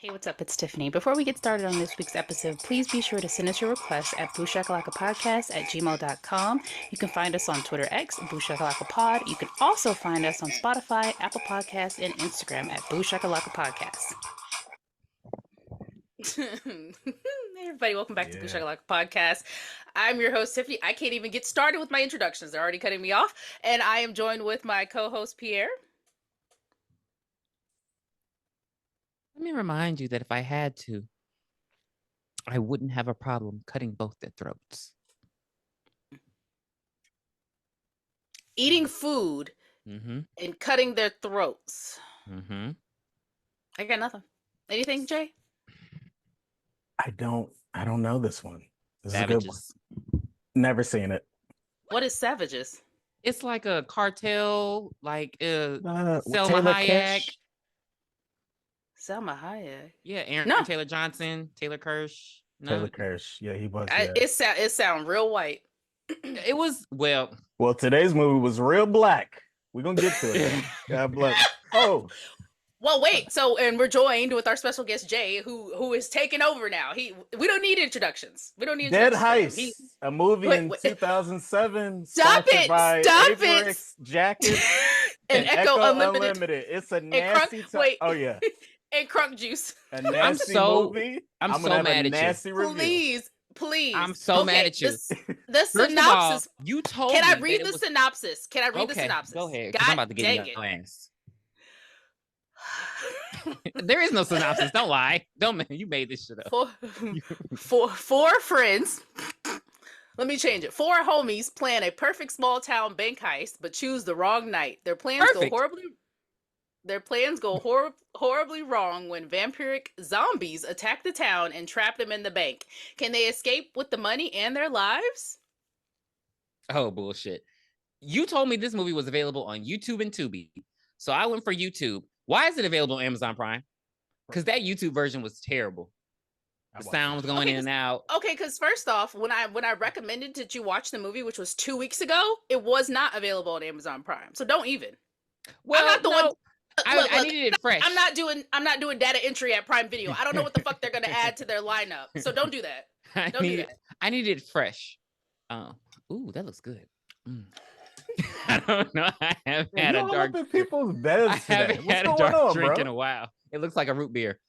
Hey, what's up? It's Tiffany. Before we get started on this week's episode, please be sure to send us your requests at booshakalakapodcast at gmail.com. You can find us on Twitter X, BOOshakalakapod. You can also find us on Spotify, Apple Podcasts, and Instagram at BOOshakalakapodcast. Hey, everybody, welcome back to Booshakalaka Podcast. I'm your host, Tiffany. I can't even get started with my introductions. They're already cutting me off. And I am joined with my co-host, Pierre. Let me remind you that if I had to, I wouldn't have a problem cutting both their throats. Eating food and cutting their throats. I got nothing. Anything, Jay? I don't know this one. This Savages. is a good one. Never seen it. What is Savages? It's like a cartel, like Selma Taylor Hayek. Kirsch? Selma Hayek. Yeah, Aaron Taylor Johnson, Taylor Kirsch. No. Taylor Kirsch. Yeah, he was. It sound real white. It was well. Today's movie was real black. We're gonna get to it. God bless. Oh. Well, wait. So, and we're joined with our special guest Jay, who is taking over now. We don't need introductions. We don't need Dead Heist, a movie in 2007. Stop it! Stop it! Jacket and Echo Unlimited. It's a nasty. Oh yeah. And Crunk Juice. A nasty movie. I'm so mad at you. Please. I'm so mad at you. The synopsis. All, you told me. Can I read the synopsis? Can I read the synopsis? Go ahead. I'm about to get in your ass. There is no synopsis. Don't lie. You made this shit up. Four friends. Let me change it. Four homies plan a perfect small town bank heist, but choose the wrong night. Their plans go horribly wrong when vampiric zombies attack the town and trap them in the bank. Can they escape with the money and their lives? Oh, bullshit. You told me this movie was available on YouTube and Tubi. So I went for YouTube. Why is it available on Amazon Prime? Because that YouTube version was terrible. The sound was going in and out. Okay, because first off, when I recommended that you watch the movie, which was 2 weeks ago, it was not available on Amazon Prime. So don't even. Well, I'm not the one. I needed it fresh. I'm not doing data entry at Prime Video. I don't know what the fuck they're gonna add to their lineup. So don't do that. I needed it fresh. Ooh, that looks good. I don't know. I haven't had a dark people's beds today. I haven't had a dark drink in a while. It looks like a root beer.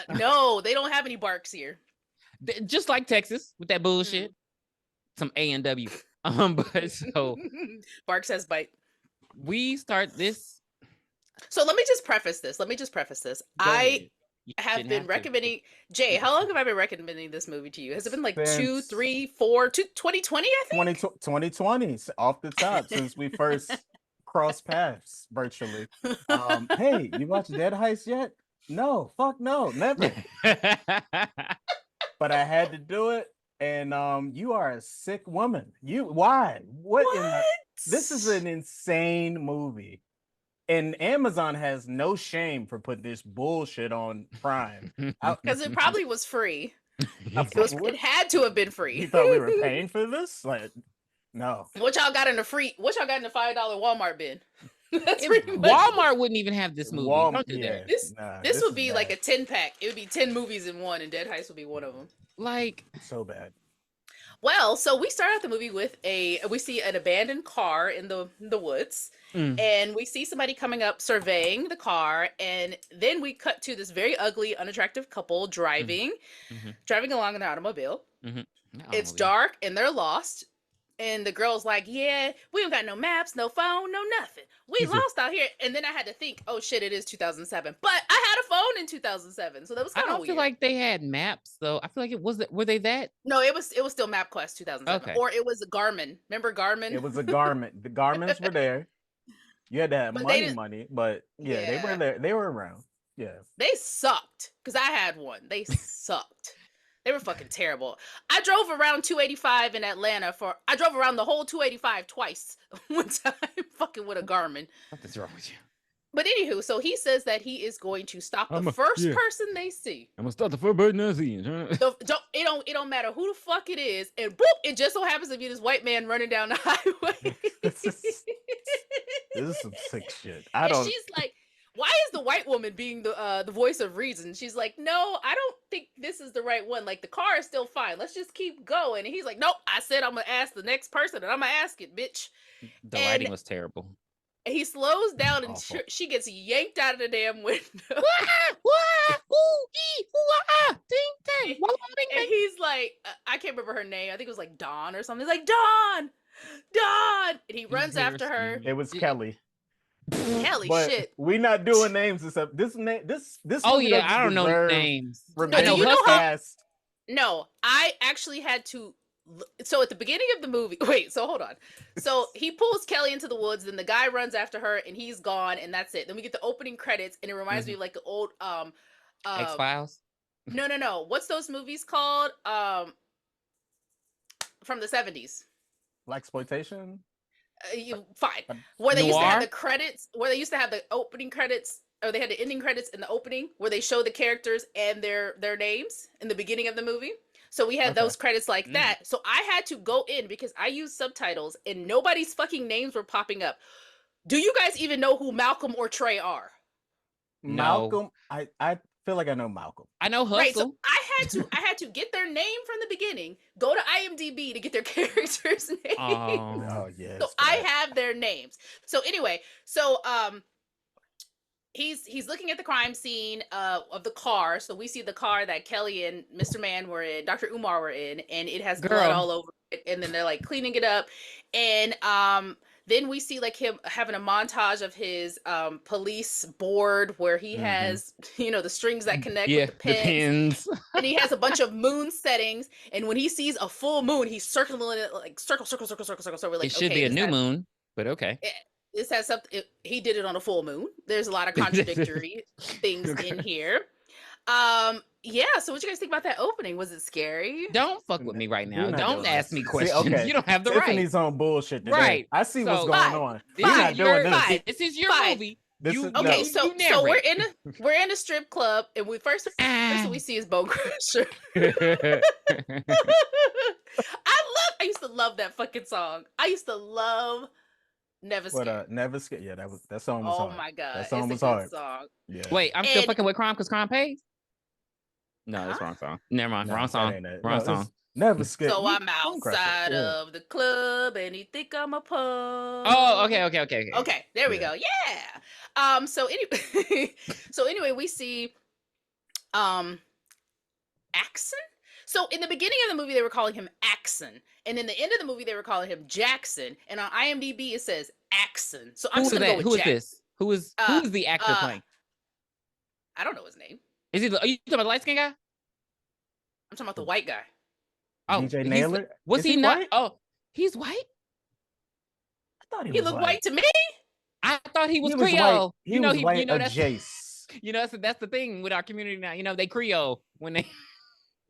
No, they don't have any barks here. Just like Texas with that bullshit. Some A&W. But so bark says bite. We start this. So let me just preface this. I have been recommending Jay. How long have I been recommending this movie to you? Has it been like 2, 3, 4, 2020? I think 2020 off the top since we first crossed paths virtually. Hey, you watched Dead Heist yet? No, fuck no, never. But I had to do it, and you are a sick woman. Why? What? This is an insane movie. And Amazon has no shame for putting this bullshit on Prime. Because it probably was free. It had to have been free. You thought we were paying for this? Like, no. What y'all got in the $5 Walmart bin? Walmart wouldn't even have this movie. Don't do that. This would be like a 10-pack. It would be 10 movies in one, and Dead Heist would be one of them. Like, so bad. Well, so we start out the movie with we see an abandoned car in the woods, and we see somebody coming up surveying the car, and then we cut to this very ugly, unattractive couple driving along in an automobile. It's dark and they're lost, and the girl's like, "Yeah, we don't got no maps, no phone, no nothing. We lost out here." And then I had to think, "Oh shit, it is 2007." But I had a phone in 2007, so that was kind of weird. I don't feel like they had maps though. I feel like it was. Were they that? No, it was still MapQuest 2007, or it was a Garmin. Remember Garmin? It was a Garmin. The Garmins were there. You had to have money, but yeah, they were there. They were around. Yeah, they sucked because I had one. They sucked. They were fucking terrible. I drove around 285 in Atlanta I drove around the whole 285 twice one time fucking with a Garmin. What's wrong with you? But anywho, so he says that he is going to stop the first person they see. I'm gonna stop the first person I see. It don't matter who the fuck it is, and boop, it just so happens to be this white man running down the highway. This is some sick shit. She's like, why is the white woman being the voice of reason? She's like, no, I don't think this is the right one. Like the car is still fine. Let's just keep going. And he's like, nope. I said I'm gonna ask the next person, and I'm gonna ask it, bitch. The And writing was terrible. he slows down, and Awful. she gets yanked out of the damn window. And he's like, I can't remember her name. I think it was like Dawn or something. He's like, Dawn, Dawn, and he runs after her. It was Kelly. Kelly, But shit. we not doing names and stuff. This name, this. Oh movie yeah, doesn't I don't know deserve names. remaining I know you know Hustle. how- cast. No, I actually had to. So at the beginning of the movie, wait. So hold on. So he pulls Kelly into the woods. Then the guy runs after her, and he's gone, and that's it. Then we get the opening credits, and it reminds me of like the old X-Files. No. What's those movies called? From the 70s. Blaxploitation. Fine. Where they used to Noir? have the credits, where they used to have the opening credits, or they had the ending credits in the opening, where they show the characters and their names in the beginning of the movie. So we had Okay. those credits like that. So I had to go in because I used subtitles and nobody's fucking names were popping up. Do you guys even know who Malcolm or Trey are? No. Malcolm. I feel like I know Malcolm. I know Hustle. Right. So I had to get their name from the beginning, go to IMDb to get their characters' names. Oh yeah. So I have their names. So anyway, he's looking at the crime scene of the car. So we see the car that Kelly and Mr. Man were in, Dr. Umar were in, and it has blood all over it. And then they're like cleaning it up. And then we see like him having a montage of his police board where he has, the strings that connect with the pins. And he has a bunch of moon settings. And when he sees a full moon, he's circling it like circle. So we're like, it should be a new moon, but okay. This has something. He did it on a full moon. There's a lot of contradictory things in here. Yeah. So what you guys think about that opening? Was it scary? Don't fuck with me right now. not Don't doing ask this. me See, questions. okay. You don't have the Tiffany's right. on bullshit today. Right. I see what's So- going Fine. on. This We're is not doing this. Fine. This is your Fine. movie. This You- is Okay, no. so we're in a strip club, and we first we see his Bone Crusher. I used to love that fucking song. I used to love Never Scared. But Never Scared. Yeah, that song was hard. Oh my god, That song it's was a good hard. song. Yeah. Wait, I'm still And- fucking with crime because crime pays? No, that's Huh? wrong song. Never mind. No, Wrong that song. ain't it. Wrong No, song. it's Never Scared. So You- I'm Bone Crusher, outside yeah. of the club, and he think I'm a punk. Oh, okay. Okay, there we Yeah. go. Yeah. So anyway, we see Axon. So in the beginning of the movie, they were calling him Axon, and in the end of the movie, they were calling him Jackson. And on IMDb, it says Axon. So I'm Who just is gonna go that? with Who is Jack. this? Who is the actor playing? I don't know his name. Is he? Are you talking about the light skin guy? I'm talking about the white guy. Oh, DJ he's- Naylor? Was Is he he not? white? Oh, he's white. I thought He was looked white to me. I thought he was He was Creole. white. He was white that's Jace. that's the thing with our community now. You know, they Creole when they.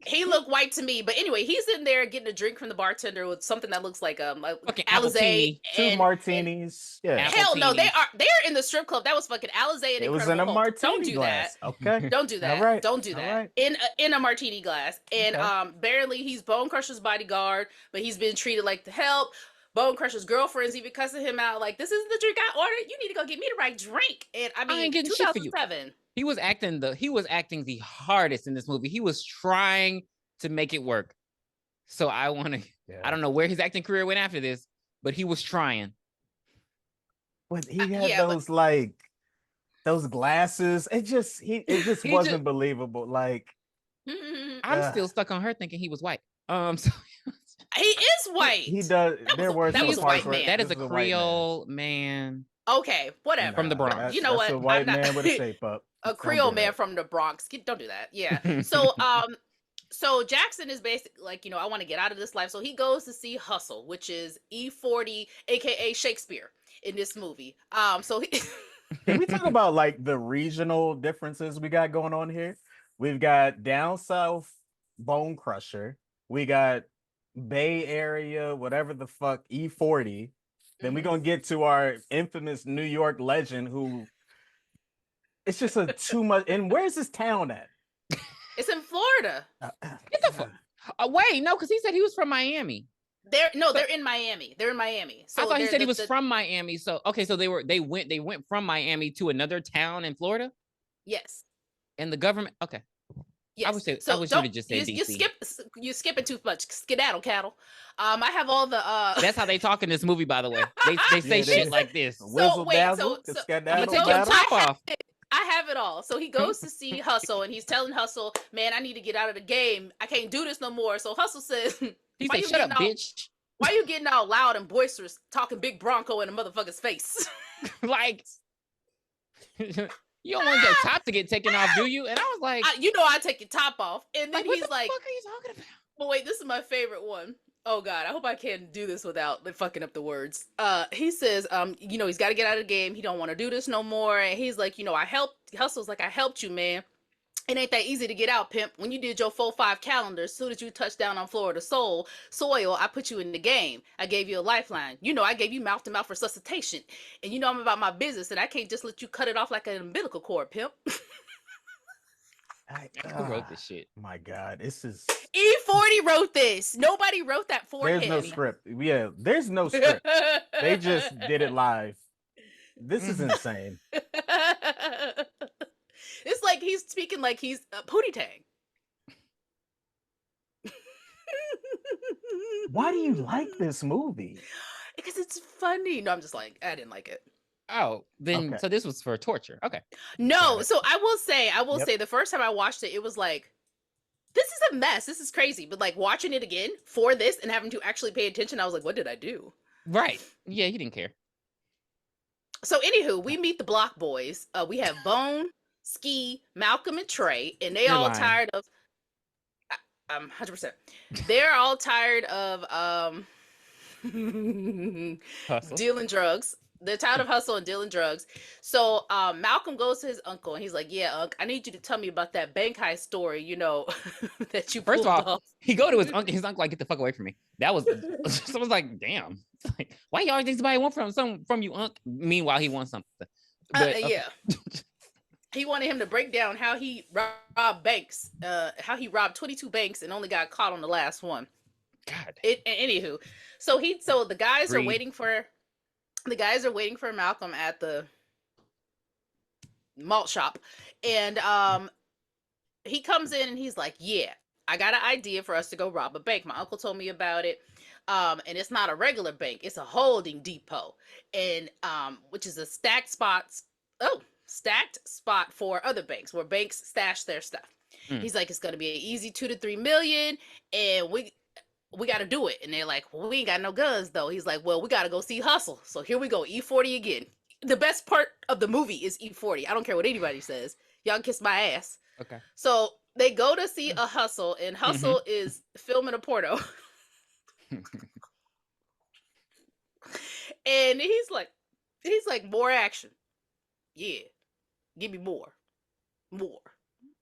He looked white to me, but anyway, he's in there getting a drink from the bartender with something that looks like Fucking Alizé appletini. Two martinis. Yeah. Apple Hell no, teeny. they're in the strip club. That was fucking Alizé and It was in Incredible a Hulk. martini Don't do glass. that. Okay. Don't do that. All right. Don't do All that. right. In a martini glass. And Okay. barely he's Bone Crusher's bodyguard, but he's been treated like the help. Bone Crusher's girlfriend's even cussing him out like, this isn't the drink I ordered. You need to go get me the right drink. And I mean, ain't getting shit for you. 2007. He was acting the hardest in this movie. He was trying to make it work. So I don't know where his acting career went after this, but he was trying. But he had yeah, those glasses. It just wasn't believable. Like Mhm. I'm still stuck on her thinking he was white. So He is white. he does. There were that some was a parts white where man. that is this a white man. Creole man. Okay, whatever. From the Bronx. That's- You know that's what? A white I'm not- man with a shape up. A Don't Creole do man that. from the Bronx. Don't do that. Yeah. So Jackson is basically like, I want to get out of this life. So he goes to see Hustle, which is E40, aka Shakespeare, in this movie. So he Can we talk about like the regional differences we got going on here? We've got down south Bone Crusher. We got Bay Area, whatever the fuck, E40. Then we're gonna get to our infamous New York legend who it's just a too much. And where's this town at? it's in Florida. Get the fuck. Wait, no, because he said he was from Miami. They're in Miami. They're in Miami. So I thought he said he was from Miami. So okay, so they went from Miami to another town in Florida. Yes. And the government. Okay. Yes. I wish you would just say DC. You skipping too much. Skedaddle cattle. I have all the. That's how they talk in this movie, by the way. They say shit like this. Whistle dazzle. So I'm gonna take your top off. I have it all. So he goes to see Hustle, and he's telling Hustle, "Man, I need to get out of the game. I can't do this no more." So Hustle says, "He said, shut up, bitch. Why you getting all loud and boisterous, talking big Bronco in a motherfucker's face?" Like, you don't want your top to get taken off, do you? And I was like, I take your top off. And then he's like, "What the fuck are you talking about?" But wait, this is my favorite one. Oh God, I hope I can do this without fucking up the words. He says, he's got to get out of the game. He don't want to do this no more. And he's like, Hustle's like, I helped you, man. It ain't that easy to get out, pimp. When you did your 4-5 calendar, as soon as you touched down on Florida soil, I put you in the game. I gave you a lifeline. I gave you mouth-to-mouth resuscitation. And I'm about my business, and I can't just let you cut it off like an umbilical cord, pimp. Who wrote this shit? My God, this is E40 wrote this. Nobody wrote that for him. There's no script. Yeah, there's no script. They just did it live. This is insane. It's like he's speaking like he's Pootie Tang. Why do you like this movie? Because it's funny. No, I'm just like, I didn't like it. Oh, then Okay. So this was for torture. Okay. No, so I will say the first time I watched it, it was like, this is a mess. This is crazy. But like watching it again for this and having to actually pay attention, I was like, what did I do? Right. Yeah, he didn't care. So anywho, we meet the Block Boys. We have Bone, Ski, Malcolm, and Trey, and they You're all lying. tired of 100%. They're all tired of Hustle. dealing drugs. They're tired of hustle and dealing drugs. So Malcolm goes to his uncle and he's like, "Yeah, Unc, I need you to tell me about that bank heist story, that you First pulled of all, off." he go to his uncle. His uncle like, "Get the fuck away from me." That was. Someone's like, "Damn, it's like, why you always think somebody want from you, Unc?" Meanwhile, he wants something. But, Yeah. He wanted him to break down how he robbed banks, how he robbed 22 banks and only got caught on the last one. God. Anywho, so the guys Greed. are waiting for Malcolm at the malt shop, and he comes in and he's like, "Yeah, I got an idea for us to go rob a bank. My uncle told me about it. And it's not a regular bank; it's a holding depot, and which is a stacked spot for other banks where banks stash their stuff." He's like, "It's gonna be an easy 2 to 3 million, and we got to do it." And they're like, "Well, we ain't got no guns though." He's like, "Well, we got to go see Hustle." So here we go, E40 again. The best part of the movie is E40. I don't care what anybody says. Y'all can kiss my ass. Okay. So they go to see a Hustle, and Hustle is filming a porno. And he's like, "More action. Yeah. Give me more. More.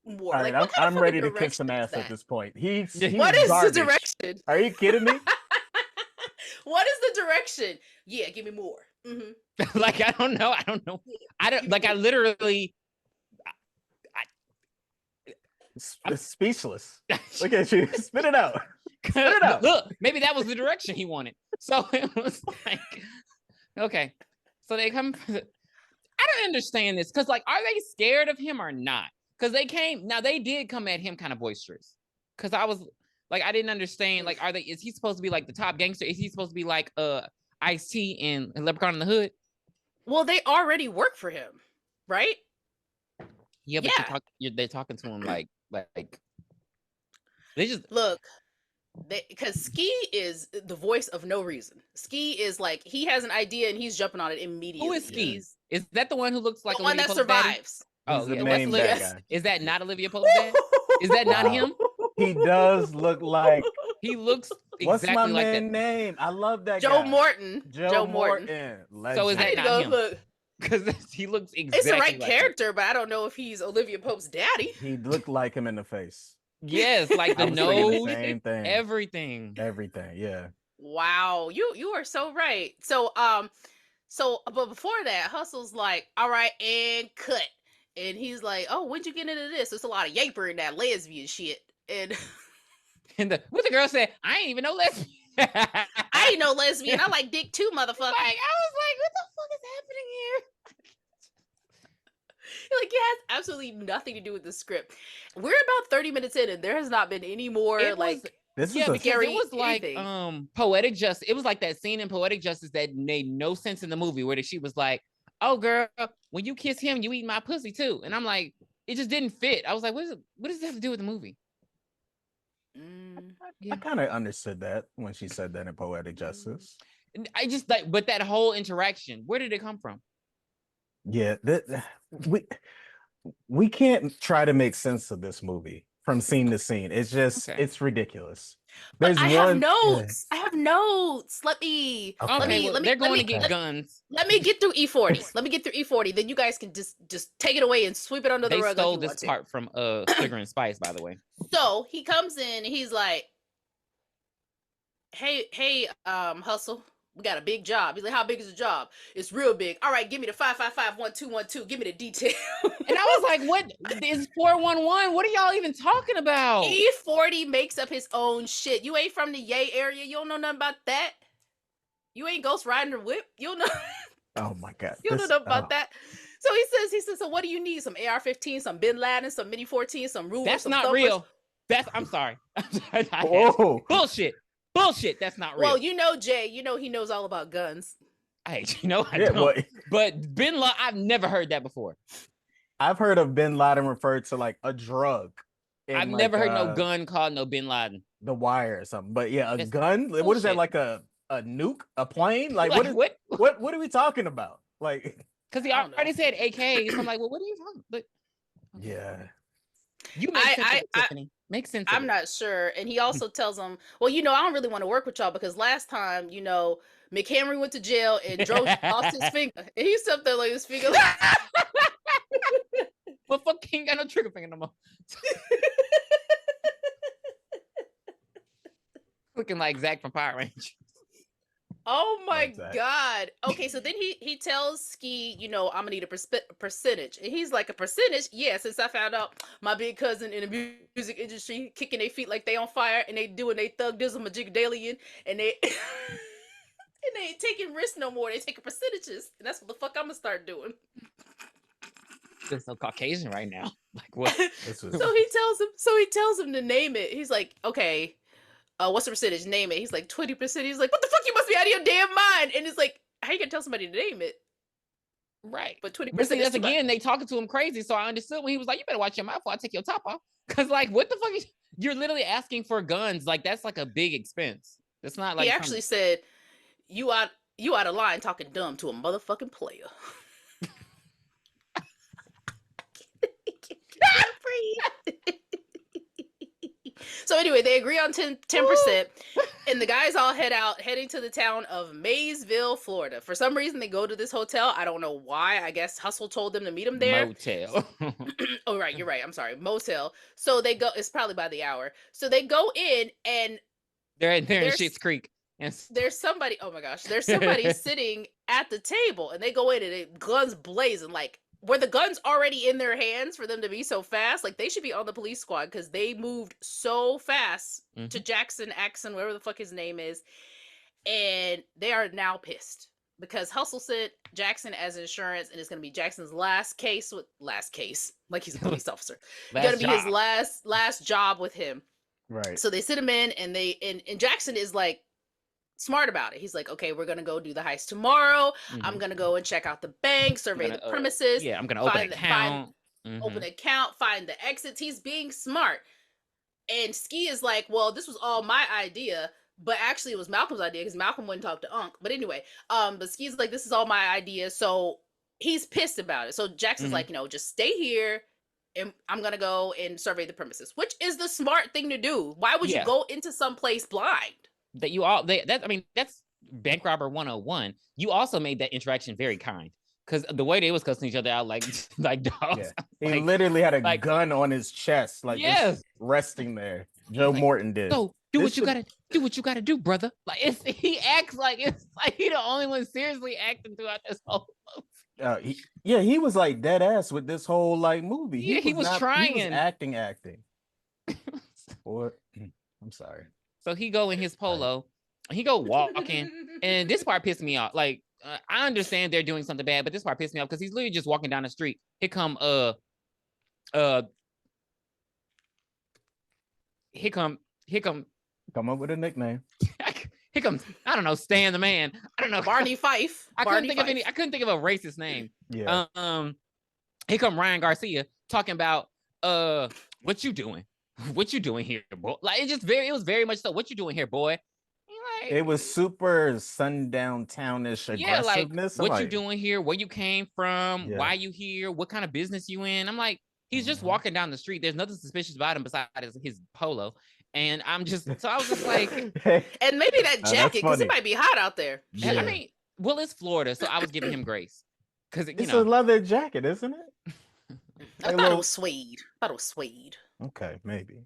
All right, Like, I'm ready to kick direction some is ass that? at this point. He's What is garbage. the direction? Are you kidding me? What is the direction? Yeah, give me more. Mm-hmm. Like, I don't know. I literally. I'm speechless. Look at you. Spit it out. Spit it out. Look, maybe that was the direction he wanted. So it was like, okay. So they come. I don't understand this because, like, are they scared of him or not? Because they did come at him kind of boisterous. Because I was like, I didn't understand. Like, is he supposed to be like the top gangster? Is he supposed to be like Ice-T in Leprechaun in the Hood? Well, they already work for him, right? Yeah, but they're talking to him like they just look. Because Ski is the voice of no reason. Ski is like, he has an idea and he's jumping on it immediately. Who is Ski? Is that the one who looks like the one Olivia that Pope's daddy? survives? Oh, He's yeah. the main bad guy. Is that not Olivia Pope's dad? Is that not him? He does look like. He looks exactly What's my like man that. name? I love that Joe guy. Morton. Joe Morton. So is I that need to not go him? look. Because he looks exactly It's the right like character, but I don't know if he's Olivia Pope's daddy. He looked like him in the face. Yes, like the I was thinking nose, the same thing. everything. Yeah. Wow, you are so right. So but before that, Hustle's like, "All right, and cut." And he's like, "Oh, when'd you get into this?" There's a lot of yaper in that lesbian shit. And And what the girl said, I ain't even know lesbians. I ain't no lesbian. I like dick too, motherfucker. Like, I was like, what the fuck is happening here? Like, it has absolutely nothing to do with the script. We're about 30 minutes in, and there has not been any more Because it was like poetic justice. It was like that scene in Poetic Justice that made no sense in the movie where she was like, "Oh, girl, when you kiss him, you eat my pussy too," and I'm like, it just didn't fit. I was like, what does it have to do with the movie? I kind of understood that when she said that in Poetic Justice. I just like, but that whole interaction, where did it come from? Yeah, we can't try to make sense of this movie from scene to scene. It's just it's ridiculous. There's I have notes. I have notes. Let me. They're going to get guns. Let me get through E40. Let me get through E40. Then you guys can just take it away and sweep it under the rug. They stole this part from Sugar and Spice, by the way. So he comes in and he's like, "Hey, Hustle. We got a big job." He's like, "How big is the job?" "It's real big." "All right, give me the 555-1212. Give me the detail." And I was like, what is 411? What are y'all even talking about? E40 makes up his own shit. You ain't from the Yay area. You don't know nothing about that. You ain't ghost riding a whip. You don't know. Oh my God. You don't know nothing about that. So he says, "So what do you need? Some AR-15, some Bin Laden, some Mini 14, some Ruger." That's some not thumpers? Real. I'm sorry. Bullshit. That's not real. Well, you know, Jay, he knows all about guns. I don't. But Bin Laden, I've never heard that before. I've heard of Bin Laden referred to like a drug. I've never heard no gun called no Bin Laden. The Wire or something. But yeah, a gun. Bullshit. What is that, like a nuke? A plane? Like what are we talking about? Like, because he already said AKs. So I'm like, well, what are you talking about? Yeah. You make sense of it, Tiffany. Make sense of I'm not sure. And he also tells him, "Well, I don't really want to work with y'all because last time, McHenry went to jail and Droge lost his finger." And he stepped there like his finger. Well, fuck, he ain't got no trigger finger no more. Looking like Zach from Power Rangers. Oh my God. Okay, so then he tells Ski, I'm gonna need a percentage. And he's like, "A percentage? Yeah, since I found out my big cousin in the music industry kicking their feet like they on fire and they doing they thug dizzle majigadalian and they and they ain't taking risks no more. They taking percentages. And that's what the fuck I'm gonna start doing." They're so Caucasian right now. Like what? So he tells him to name it. He's like, "Okay, what's the percentage? Name it." He's like, 20%. He's like, "What the fuck? You must be out of your damn mind." And it's like, how you gonna tell somebody to name it? Right. But 20%. But see, that's again, they talking to him crazy. So I understood when he was like, "You better watch your mouth while I take your top off." Cause like, what the fuck you're literally asking for guns. Like that's like a big expense. It's not like he actually said, you out of line talking dumb to a motherfucking player." So anyway, they agree on 10%, and the guys all heading to the town of Maysville, Florida. For some reason, they go to this hotel. I don't know why. I guess Hustle told them to meet him there. Motel. Oh, right. You're right. I'm sorry. Motel. So they go. It's probably by the hour. So they go in, and they're in Schitt's Creek. There's somebody. Oh my gosh. There's somebody sitting at the table, and they go in, and it guns blazing like. Were the guns already in their hands for them to be so fast? Like, they should be on the police squad because they moved so fast to Jackson, whatever the fuck his name is. And they are now pissed because Hustle sent Jackson as insurance, and it's going to be Jackson's last case, like he's a police officer. It's going to be his last job with him. Right. So they sit him in, and and Jackson is like, smart about it. He's like, "Okay, we're gonna go do the heist tomorrow. I'm gonna go and check out the bank, survey the premises. I'm gonna open an account. Open an account, find the exits." He's being smart. And Ski is like, "Well, this was all my idea, but actually it was Malcolm's idea because Malcolm wouldn't talk to Unc." But anyway, but Ski's like, "This is all my idea," so he's pissed about it. So Jackson's like, "Just stay here, and I'm gonna go and survey the premises," which is the smart thing to do. Why would you go into some place blind? That's bank robber 101. You also made that interaction very kind because the way they was cussing each other out like dogs. Yeah. He literally had a gun on his chest, like just resting there. Joe Morton did. So do what you gotta do, brother. Like he acts like it's like he the only one seriously acting throughout this whole movie. He was like dead ass with this whole like movie. He was trying. He was acting. Or I'm sorry. So he go in his polo He go walking, and this part pissed me off. Like, I understand they're doing something bad, but this part pissed me off because he's literally just walking down the street. Here come Come up with a nickname. Here comes, I don't know, Stan the Man. I don't know. Barney Fife. I couldn't think of a racist name. Yeah. Here come Ryan Garcia talking about what you doing? What you doing here, boy? Like it was very much so. What you doing here, boy? Like, it was super sundown townish aggressiveness. Like, what you doing here? Where you came from? Yeah. Why you here? What kind of business you in? I'm like, he's just walking down the street. There's nothing suspicious about him besides his polo. And I was just like, and maybe that jacket, because it might be hot out there. Yeah. I mean, well, it's Florida, so I was giving him grace. Because it's a leather jacket, isn't it? I thought it was suede. Okay, maybe.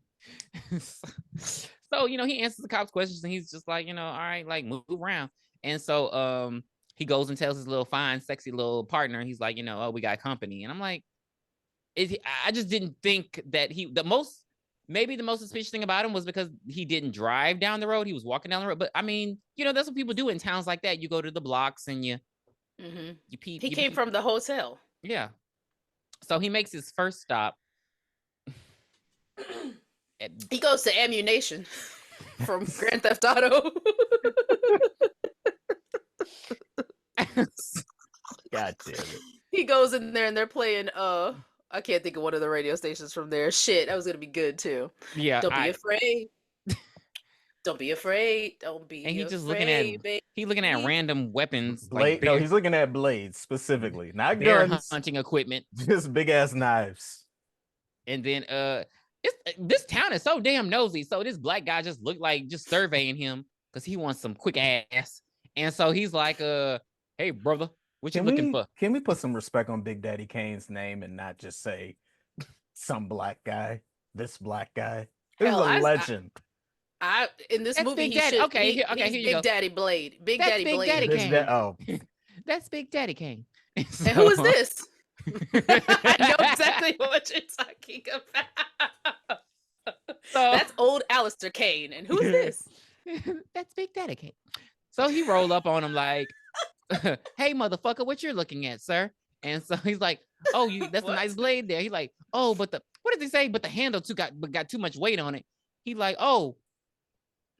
So, he answers the cops' questions and he's just like, all right, like move around. And so he goes and tells his little fine, sexy little partner, he's like, oh, we got company. And I'm like, I just didn't think that maybe the most suspicious thing about him was because he didn't drive down the road. He was walking down the road. But I mean, that's what people do in towns like that. You go to the blocks and you peep. He came from the hotel. Yeah. So he makes his first stop. He goes to Ammunition from Grand Theft Auto. God damn it. He goes in there and they're playing I can't think of one of the radio stations from there. Shit, that was gonna be good too. Yeah. Don't be afraid. Don't be afraid. Don't be. And he's just afraid, looking at random weapons. No, he's looking at blades specifically, not bear guns. Hunting equipment. Just big ass knives. And then this town is so damn nosy. So this black guy just looked like just surveying him because he wants some quick ass. And so he's like, hey brother, what you looking for? Can we put some respect on Big Daddy Kane's name and not just say some black guy, this black guy? This is a legend. In this movie, Big Daddy. Okay, here you go. Big Daddy Blade. Big Daddy Blade. Daddy Kane. That's Big Daddy Kane. And who is this? I know exactly what you're talking about. That's old Alistair Kane. And who's this? That's Big Daddy Kane. So he rolled up on him like, hey, motherfucker, what you're looking at, sir? And so he's like, oh, that's a nice blade there. He's like, oh, but what did they say? But the handle got too much weight on it. He like, oh.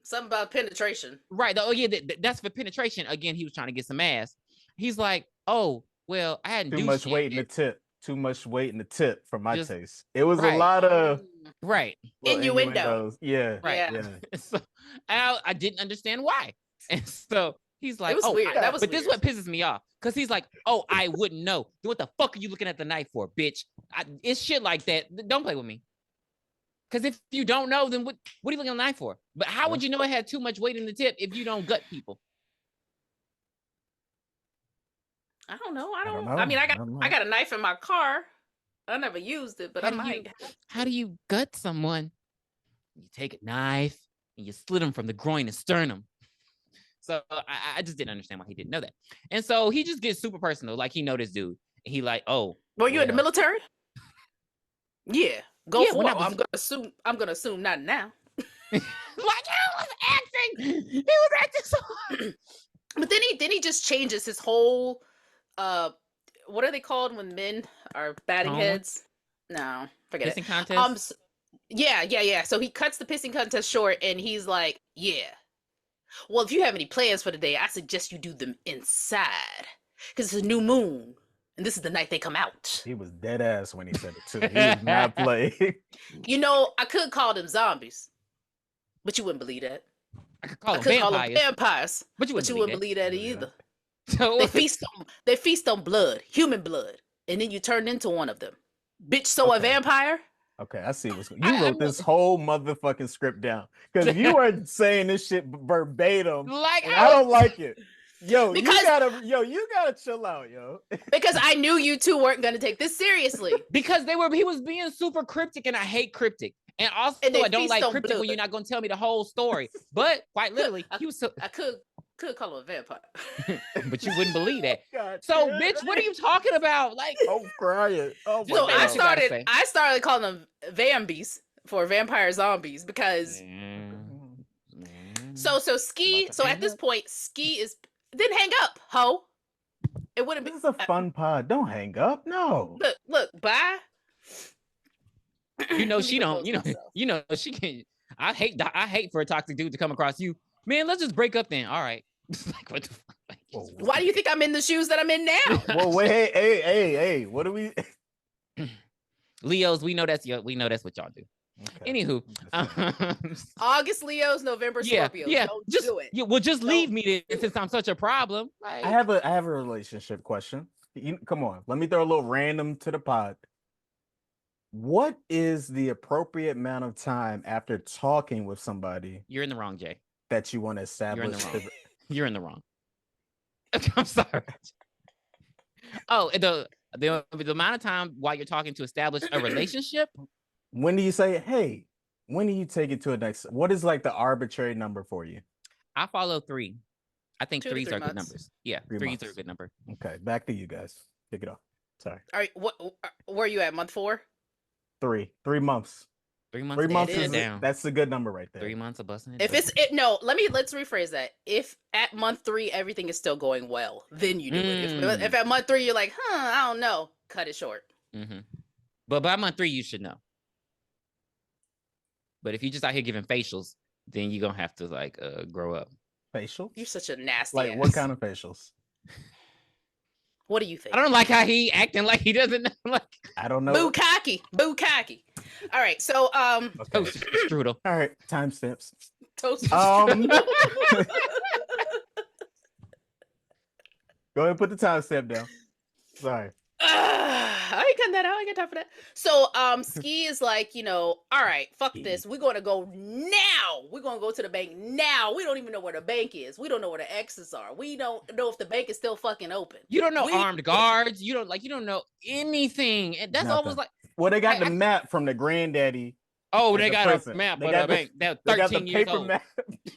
Something about penetration. Right. Oh, yeah, that's for penetration. Again, he was trying to get some ass. He's like, oh, well, I hadn't too much weight in the tip. Too much weight in the tip for my taste. It was a lot of innuendos. Yeah. Right. Yeah. So I didn't understand why. And so he's like, it was weird. That was but weird. This is what pisses me off. Because he's like, oh, I wouldn't know. What the fuck are you looking at the knife for, bitch? It's shit like that. Don't play with me. Because if you don't know, then what are you looking at the knife for? But how would you know it had too much weight in the tip if you don't gut people? I don't know. I mean, I got a knife in my car. I never used it, but how do you gut someone? You take a knife and you slit them from the groin and sternum. So I just didn't understand why he didn't know that. And so he just gets super personal. Like he know this dude. He like, oh. Were you in the military? Yeah. Go for it. I'm gonna assume not now. Like he was acting. He was acting so hard. But then he just changes his whole what are they called when men are batting heads? No, forget pissing contest. Yeah. So he cuts the pissing contest short and he's like, yeah. Well, if you have any plans for today, I suggest you do them inside. Because it's a new moon. And this is the night they come out. He was dead ass when he said it too. He was not playing. I could call them zombies. But you wouldn't believe that. I could call them vampires. But you wouldn't believe that either. So they feast on blood, human blood, and then you turn into one of them. Bitch, so a vampire? Okay, I see what's going on. You wrote this whole motherfucking script down. Because you are saying this shit verbatim. I don't like it. You gotta chill out, yo. Because I knew you two weren't gonna take this seriously. Because he was being super cryptic, and I hate cryptic. And also I don't like cryptic when you're not gonna tell me the whole story. But quite literally, he was so I could call him a vampire. But you wouldn't believe that. So bitch, what are you talking about? Like I'm crying. Oh my God. I started calling them vambies for vampire zombies because So Ski. So at this point, Ski is then hang up, ho. It wouldn't be. This is a fun pod. Don't hang up. No. Look, bye. You know she don't. Compose myself. You know she can. I hate for a toxic dude to come across you. Man, let's just break up then. All right. Like, what the fuck? Why do you think I'm in the shoes that I'm in now? Well, wait, hey, what do we? Leos, we know that's what y'all do. Okay. Anywho, August Leos, November Scorpios. Yeah, Don't do it. Yeah, well, just leave me then, since I'm such a problem. Like, I have a relationship question. Come on, let me throw a little random to the pod. What is the appropriate amount of time after talking with somebody? You're in the wrong, Jay. That you want to establish. You're in the wrong. I'm sorry. Oh, the amount of time while you're talking to establish a relationship. When do you say, hey, when do you take it to a next? What is like the arbitrary number for you? I follow 3. I think 3s are good numbers. Yeah, 3s are a good number. Okay, back to you guys. Kick it off. Sorry. All right, where are you at? Month 4? 3 months. 3 months. 3 months is down. That's a good number right there. 3 months of busting it. If let's rephrase that. If at month 3 everything is still going well, then you do it. If at month 3 you're like, I don't know, cut it short. Mm-hmm. But by month 3 you should know. But if you just out here giving facials, then you're gonna have to like grow up. Facials? You're such a nasty. Like what kind of facials? What do you think? I don't like how he acting like he doesn't know. Like I don't know. Boo cocky. All right, so Toast strudel. All right, timestamps. Toast. Go ahead and put the timestamp down. Sorry. I ain't cutting that out. I ain't got time for that. So Ski is like, all right, fuck this. We're gonna go now. We're gonna go to the bank now. We don't even know where the bank is. We don't know where the exits are. We don't know if the bank is still fucking open. You don't know armed guards. You don't know anything. And that's almost like they got the map from the granddaddy. Oh, they got a map of the bank. That 13 years old. Map.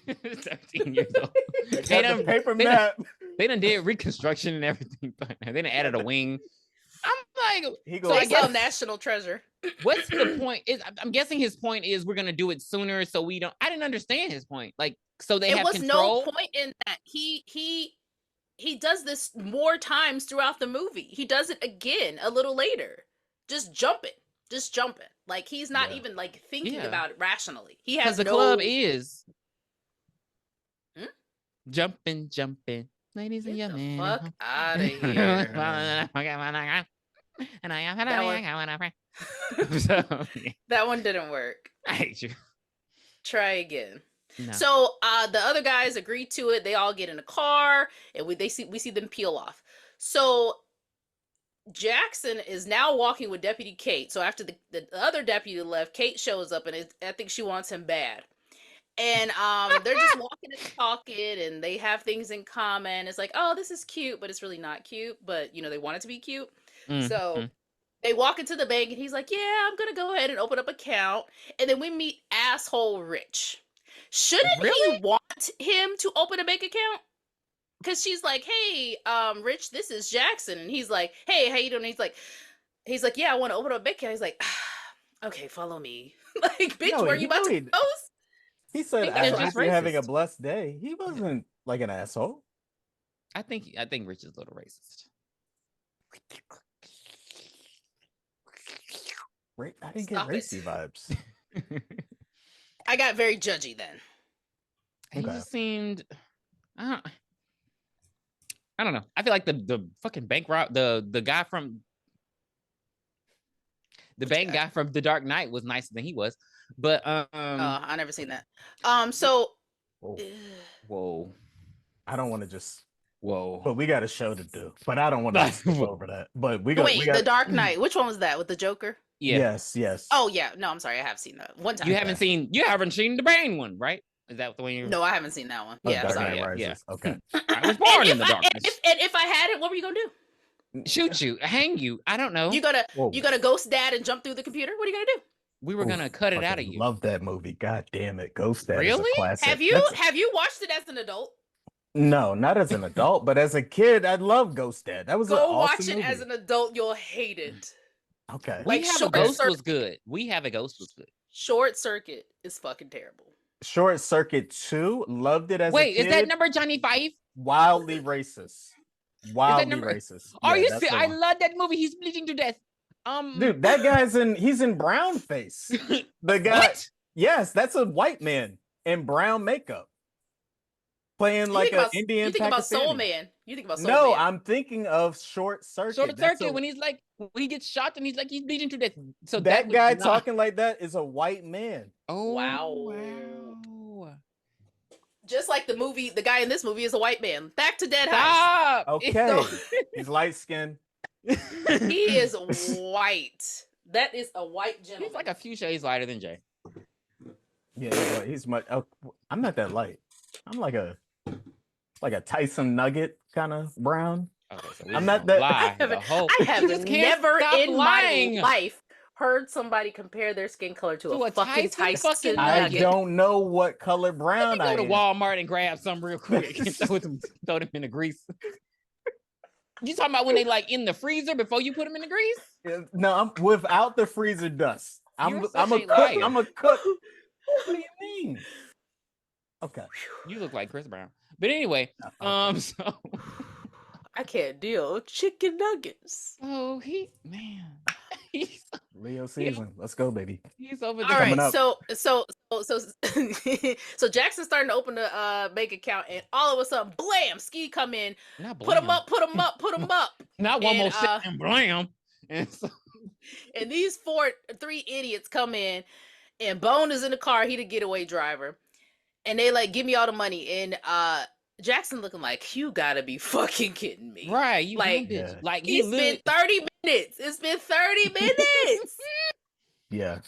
13 years old. They got the paper map. They done did reconstruction and everything. They done added a wing. I'm like, so I guess National Treasure. What's the point? I'm guessing his point is we're gonna do it sooner, so we don't. I didn't understand his point. Like, so they have control. No point in that. He does this more times throughout the movie. He does it again a little later. Just jump it. Like he's not even like thinking about it rationally. He has the club is jumping. Ladies and gentlemen, fuck out of here. That one didn't work. I hate you. Try again. No. So the other guys agree to it. They all get in a car, and we see them peel off. So Jackson is now walking with Deputy Kate. So after the other deputy left, Kate shows up, and I think she wants him bad. And they're just walking and talking, and they have things in common. It's like, oh, this is cute, but it's really not cute. But they want it to be cute. So they walk into the bank, and he's like, yeah, I'm gonna go ahead and open up an account. And then we meet asshole Rich. Shouldn't he want him to open a bank account? Because she's like, hey, Rich, this is Jackson. And he's like, hey, how you doing? And he's like, yeah, I want to open up a bank account. He's like, okay, follow me. Like, bitch, where you about to post? He said, after having a blessed day. He wasn't like an asshole. I think Rich is a little racist. I didn't get racy vibes. I got very judgy then. He just seemed, I don't know. I feel like the fucking bank rob the guy from guy from The Dark Knight was nicer than he was. But I never seen that. So whoa. I don't want to just whoa. But we got a show to do. But I don't want to skip over that. But we got The Dark Knight. Which one was that? With the Joker? Yeah. Yes. Oh yeah. No, I'm sorry. I have seen that one time. You haven't seen the Bane one, right? Is that the one you? No, I haven't seen that one. Yeah, Dark sorry. Knight Rises. Yeah. Okay. I was born in the darkness. And if I had it, what were you gonna do? Shoot you, hang you. I don't know. You gonna ghost dad and jump through the computer? What are you gonna do? We were gonna cut it out of you. Love that movie. God damn it, Ghost Dad. Really? Is a classic. Have you watched it as an adult? No, not as an adult, but as a kid, I love Ghost Dad. That was go watch awesome it movie. as an adult. You'll hate it. Okay. We have a Ghost was good. We have a Ghost was good. Short Circuit is fucking terrible. Short Circuit 2. Loved it as a Wait, kid. is that number Johnny Five? Wildly racist. Wildly number- racist. Are Yeah, you that's serious? the I one. love that movie. He's bleeding to death. Dude, that guy's he's in brown face. The guy, What? yes, that's a white man in brown makeup. Playing like an Indian You think about Soul Pakistani. Man. You think about Soul No, Man. I'm thinking of Short Circuit. Short That's Circuit when he gets shot and he's bleeding to death. So that was guy not- talking like that is a white man. Oh Wow. Just like the guy in this movie is a white man. Back to Dead Heist. Stop. Okay, he's light skinned. He is white. That is a white gentleman. He's like a few shades lighter than Jay. Yeah, he's much. Oh, I'm not that light. I'm like a Tyson Nugget kind of brown. Okay, so I'm not that- lie. I have You just can't never stop in lying. my life heard somebody compare their skin color to a fucking Tyson I nugget. don't know what color brown Let I me go am. to Walmart and grab some real quick and throw them in the grease. You talking about when they in the freezer before you put them in the grease? No, I'm without the freezer dust. I'm You're a such a cook. liar. I'm a cook. What do you mean? Okay. You look like Chris Brown. But anyway, Okay. so I can't deal with chicken nuggets. he's Leo season. Let's go, baby. he's over All there. Coming right, up. so Jackson's starting to open the bank account, and all of a sudden, blam! Ski come in, Not put him blam. up, put him up, put him up, Not one and, more shit and blam. And so, and these three idiots come in, and Bone is in the car. He the getaway driver, and they give me all the money, and Jackson looking like, you gotta be fucking kidding me, right, you Like, dumb bitch. Yeah. Like It's been 30 minutes. It's been 30 minutes. Yeah.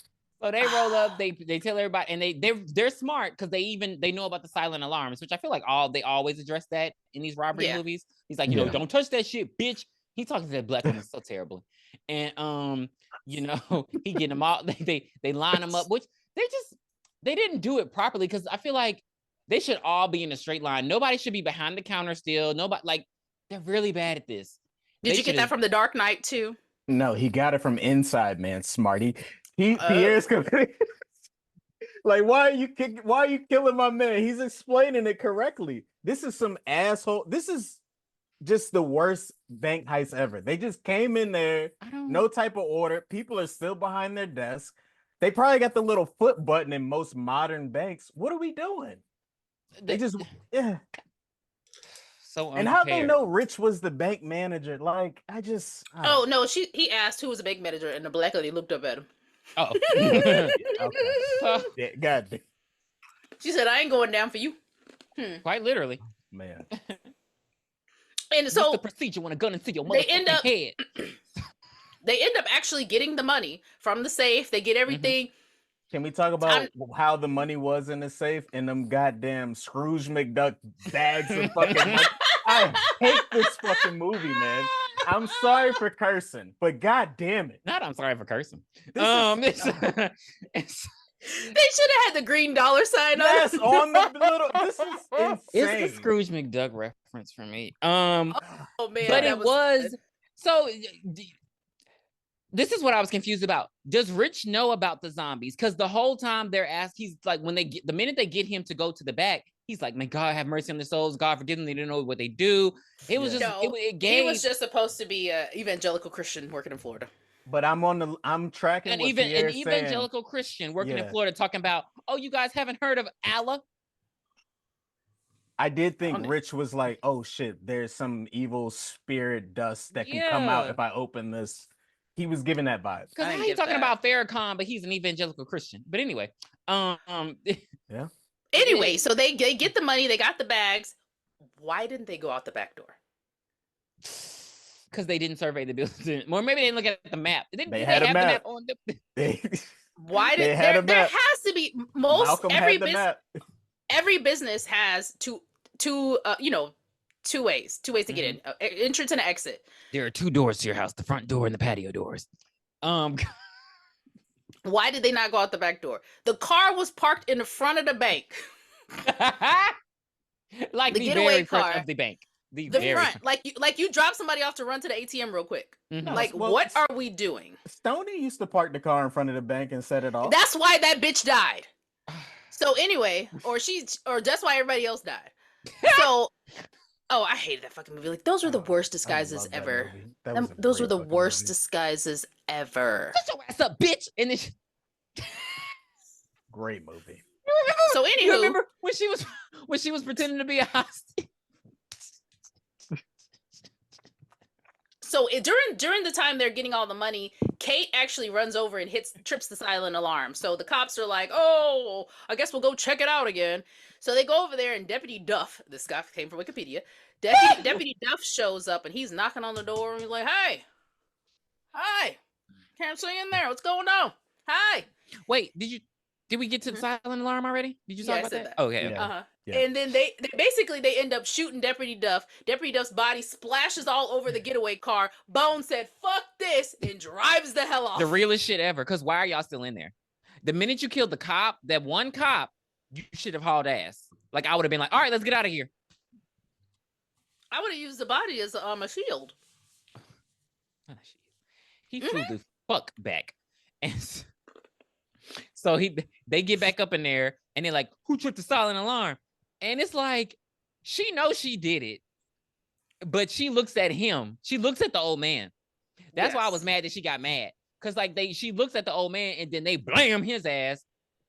So they roll up, they tell everybody, and they're smart because they know about the silent alarms, which I feel like they always address that in these robbery Yeah. movies. He's like, Yeah. don't touch that shit, bitch. He talking to that black woman so terribly, and he getting them all. They line them up, which they didn't do it properly because I feel like they should all be in a straight line. Nobody should be behind the counter still. Nobody they're really bad at this. Did you get that from The Dark Knight too? No, he got it from inside, man. Smarty. Oh. Pierre's like, why are you killing my man? He's explaining it correctly. This is some asshole. This is just the worst bank heist ever. They just came in there, no type of order. People are still behind their desk. They probably got the little foot button in most modern banks. What are we doing? They just so and how they know Rich was the bank manager? Oh no, he asked who was the bank manager, and the black lady looked up at him. Oh, Okay. Yeah, God damn. She said, "I ain't going down for you." quite literally. Man. And What's so the procedure when a gun into your they end motherfucking up- head? they end up actually getting the money from the safe. They get everything. Can we talk about how the money was in the safe in them goddamn Scrooge McDuck bags of fucking money? I hate this fucking movie, man. I'm sorry for cursing, but god damn it. Not I'm sorry for cursing. This They should have had the green dollar sign on. yes, on the little. This is insane. It's the Scrooge McDuck reference for me. Oh man, But that it was so. This is what I was confused about. Does Rich know about the zombies? Because the whole time they're asked, he's like, the minute they get him to go to the back, he's like, "May God have mercy on their souls. God forgive them. They didn't know what they do." It was just, it gave. He was just supposed to be an evangelical Christian working in Florida. But I'm tracking an what Pierre's evangelical saying. Christian working in Yeah. Florida talking about, "Oh, you guys haven't heard of Allah?" I did think Rich was like, "Oh shit, there's some evil spirit dust that can come out Yeah. if I open this." He was giving that vibe. Because how you talking about Farrakhan, but he's an evangelical Christian. But anyway, Yeah. Anyway, so they get the money. They got the bags. Why didn't they go out the back door? because they didn't survey the building, or maybe they didn't look at the map. They had a have map. The map on the... Why They did had a there map. has to be most Malcolm every had the business map. every business has two ways to get in, an entrance and an exit. There are two doors to your house: the front door and the patio doors. Why did they not go out the back door? The car was parked in the front of the bank. Like The the getaway very front car. of the bank. The The very front, like you drop somebody off to run to the ATM real quick. Mhm. Like, well, what are we doing? Stoney used to park the car in front of the bank and set it off. That's why that bitch died. So anyway, or that's why everybody else died. So, oh, I hated that fucking movie. Like those were the worst disguises ever. That was Those were great the fucking worst movie. disguises ever. Shut your ass up, bitch! And then Great movie. So anywho, you remember when she was pretending to be a hostage? So during the time they're getting all the money, Kate actually runs over and trips the silent alarm. So the cops are like, "Oh, I guess we'll go check it out again." So they go over there, and Deputy Duff, this guy came from Wikipedia. Deputy Duff shows up, and he's knocking on the door, and he's like, "Hey, hi, can't see in there. What's going on? Hi." Wait, did we get to the silent alarm already? Did you talk about that? Okay. Yeah. Yeah. And then they end up shooting Deputy Duff. Deputy Duff's body splashes all over the getaway car. Bones said, "Fuck this," and drives the hell off. The realest shit ever. Because why are y'all still in there? The minute you killed the cop, that one cop, you should have hauled ass. Like I would have been like, all right, let's get out of here. I would have used the body as a shield. He flew the fuck back. And so they get back up in there and they're like, who tripped the silent alarm? And it's like, she knows she did it, but she looks at him. She looks at the old man. That's why I was mad that she got mad. Because like she looks at the old man and then they blam his ass.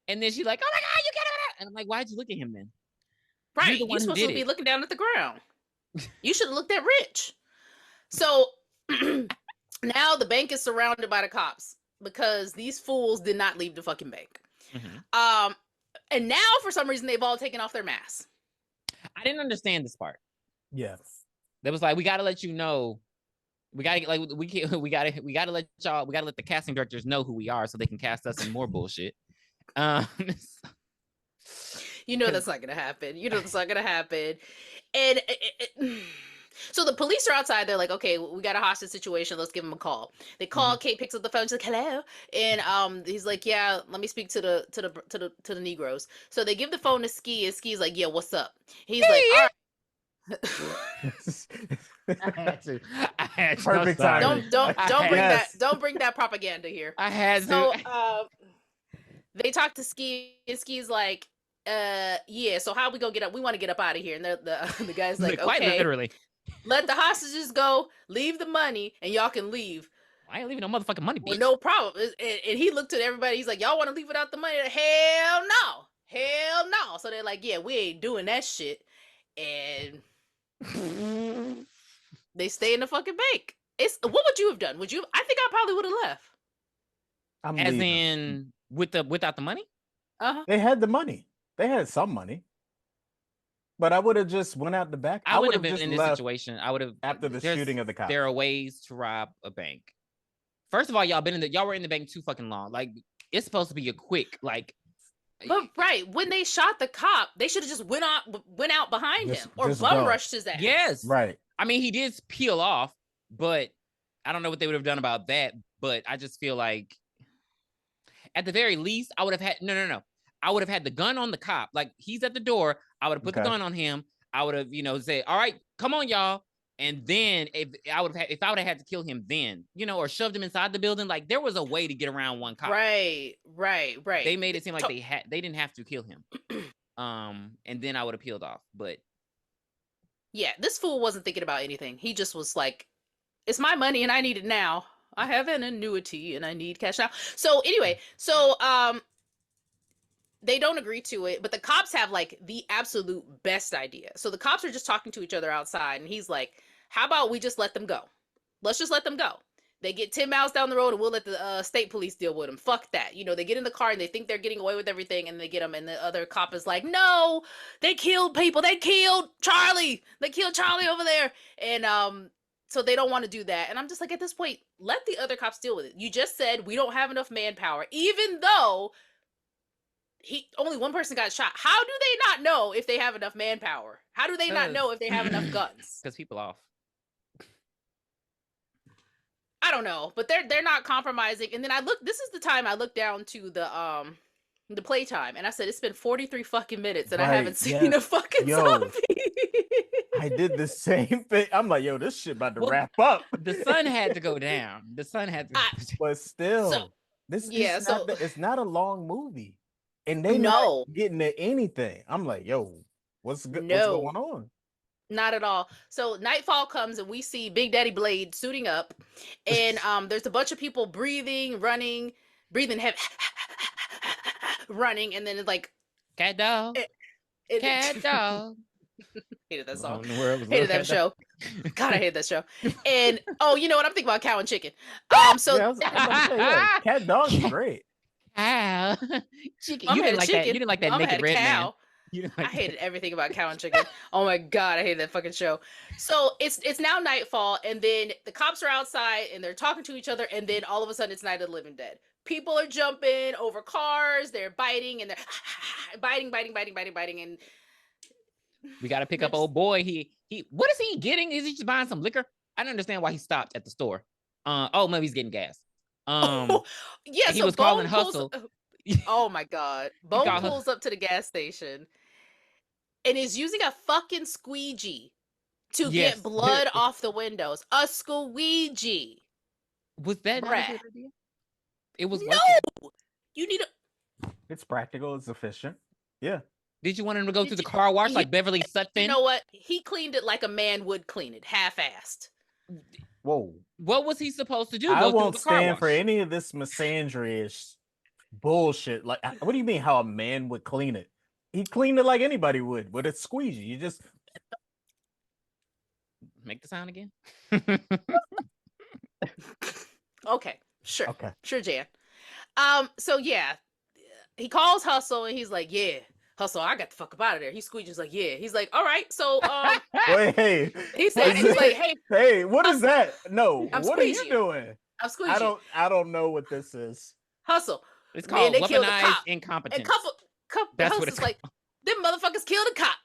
And then she's like, oh my God, you get it. And I'm like, why'd you look at him then? Right. You're supposed to be looking down at the ground. You should have looked at Rich. So now the bank is surrounded by the cops because these fools did not leave the fucking bank. Mm-hmm. And now for some reason they've all taken off their masks. I didn't understand this part. Yes. That was like, we gotta let you know. We gotta let y'all. We gotta let the casting directors know who we are so they can cast us in more bullshit. You know that's not gonna happen. And so the police are outside. They're like, okay, we got a hostage situation. Let's give them a call. They call. Mm-hmm. Kate picks up the phone. She's like, hello, and he's like, yeah, let me speak to the Negroes. So they give the phone to Ski, and Ski's like, yeah, what's up? He's like, all right. I had to. Perfect time. Don't bring that propaganda here. I had to. So they talk to Ski, and Ski's like, yeah, so how we gonna get up? We want to get up out of here. And the guy's like, quite okay, literally, let the hostages go, leave the money, and y'all can leave. I ain't leaving no motherfucking money, bitch. Well, no problem. And he looked at everybody. He's like, y'all want to leave without the money? Hell no. So they're like, yeah, we ain't doing that shit. And they stay in the fucking bank. What would you have done? I think I probably would have left. As in without the money? They had the money. They had some money. But I would have just went out the back. I would have been in this situation. I would have after the shooting of the cops. There are ways to rob a bank. First of all, y'all were in the bank too fucking long. Like it's supposed to be a quick like. But right when they shot the cop, they should have just went out behind him or bum rushed his ass. Yes, right. I mean, he did peel off, but I don't know what they would have done about that. But I just feel like, at the very least, I would have had no. I would have had the gun on the cop. Like he's at the door. I would have put the gun on him. I would have, said, all right, come on, y'all. And then if I would have had to kill him then, or shoved him inside the building, like there was a way to get around one cop. Right. They made it seem like they didn't have to kill him. And then I would have peeled off. But yeah, this fool wasn't thinking about anything. He just was like, it's my money and I need it now. I have an annuity and I need cash now. So anyway, they don't agree to it, but the cops have like the absolute best idea. So the cops are just talking to each other outside and he's like, how about we just let them go? Let's just let them go. They get 10 miles down the road and we'll let the state police deal with them. Fuck that. They get in the car and they think they're getting away with everything and they get them. And the other cop is like, no, they killed people. They killed Charlie. They killed Charlie over there. And so they don't want to do that. And I'm just like, at this point, let the other cops deal with it. You just said we don't have enough manpower, even though only one person got shot. How do they not know if they have enough manpower? How do they not know if they have enough guns? Because people off. I don't know, but they're not compromising. And then this is the time I looked down to the playtime and I said, it's been 43 fucking minutes and I haven't seen a fucking zombie. I did the same thing. I'm like, yo, this shit about to wrap up. The sun had to go down. But still, it's not a long movie. and they not No, getting to anything. I'm like, yo, what's good? What's no, going on? not at all. So nightfall comes and we see Big Daddy Blade suiting up, and there's a bunch of people breathing, running, breathing heavy, running, and then it's like Cat dog. Cat dog. hated that song. In the world was Hated that cat show. God, I hate that show. And you know what? I'm thinking about Cow and Chicken. So Yeah, I was about to say, yeah, cat dog is great. Cow. Chicken. Mama You didn't had a like chicken. that. You didn't like that Mama naked had a red man. cow. You didn't I like hated that. everything about Cow and Chicken. Oh my God, I hate that fucking show. So it's now nightfall, and then the cops are outside and they're talking to each other, and then all of a sudden it's Night of the Living Dead. People are jumping over cars, they're biting, and they're biting, and We got to pick up old boy. He. What is he getting? Is he just buying some liquor? I don't understand why he stopped at the store. Oh, maybe he's getting gas. yeah. He So was Bone calling pulls, Hustle. oh my God, Bone pulls up to the gas station and is using a fucking squeegee to Yes. get blood off the windows. A squeegee. Was that not a Bruh. good idea? It was No! working. You need a. It's practical. It's efficient. Yeah. Did you want him to go through the car wash like Beverly Sutphin? You know what? He cleaned it like a man would clean it, half-assed. Whoa. What was he supposed to do? I Go through won't the car stand wash? for any of this misandry-ish bullshit. Like, what do you mean how a man would clean it? He cleaned it like anybody would with a squeegee. You just Make the sound again. Okay, sure. okay. Sure, Jan. So yeah, he calls Hustle and he's like, yeah, Hustle, I got the fuck up out of there. He squeegees like, yeah. He's like, all right, so Wait, hey. he said, he's like, hey, Hey, what is that? No, I'm what are you squeegeeing. doing? I'm squeegeeing. I don't know what this is. Hustle. It's called they killed a weaponized cop. incompetence. And couple That's what Hustle's it's like, them motherfuckers killed a cop.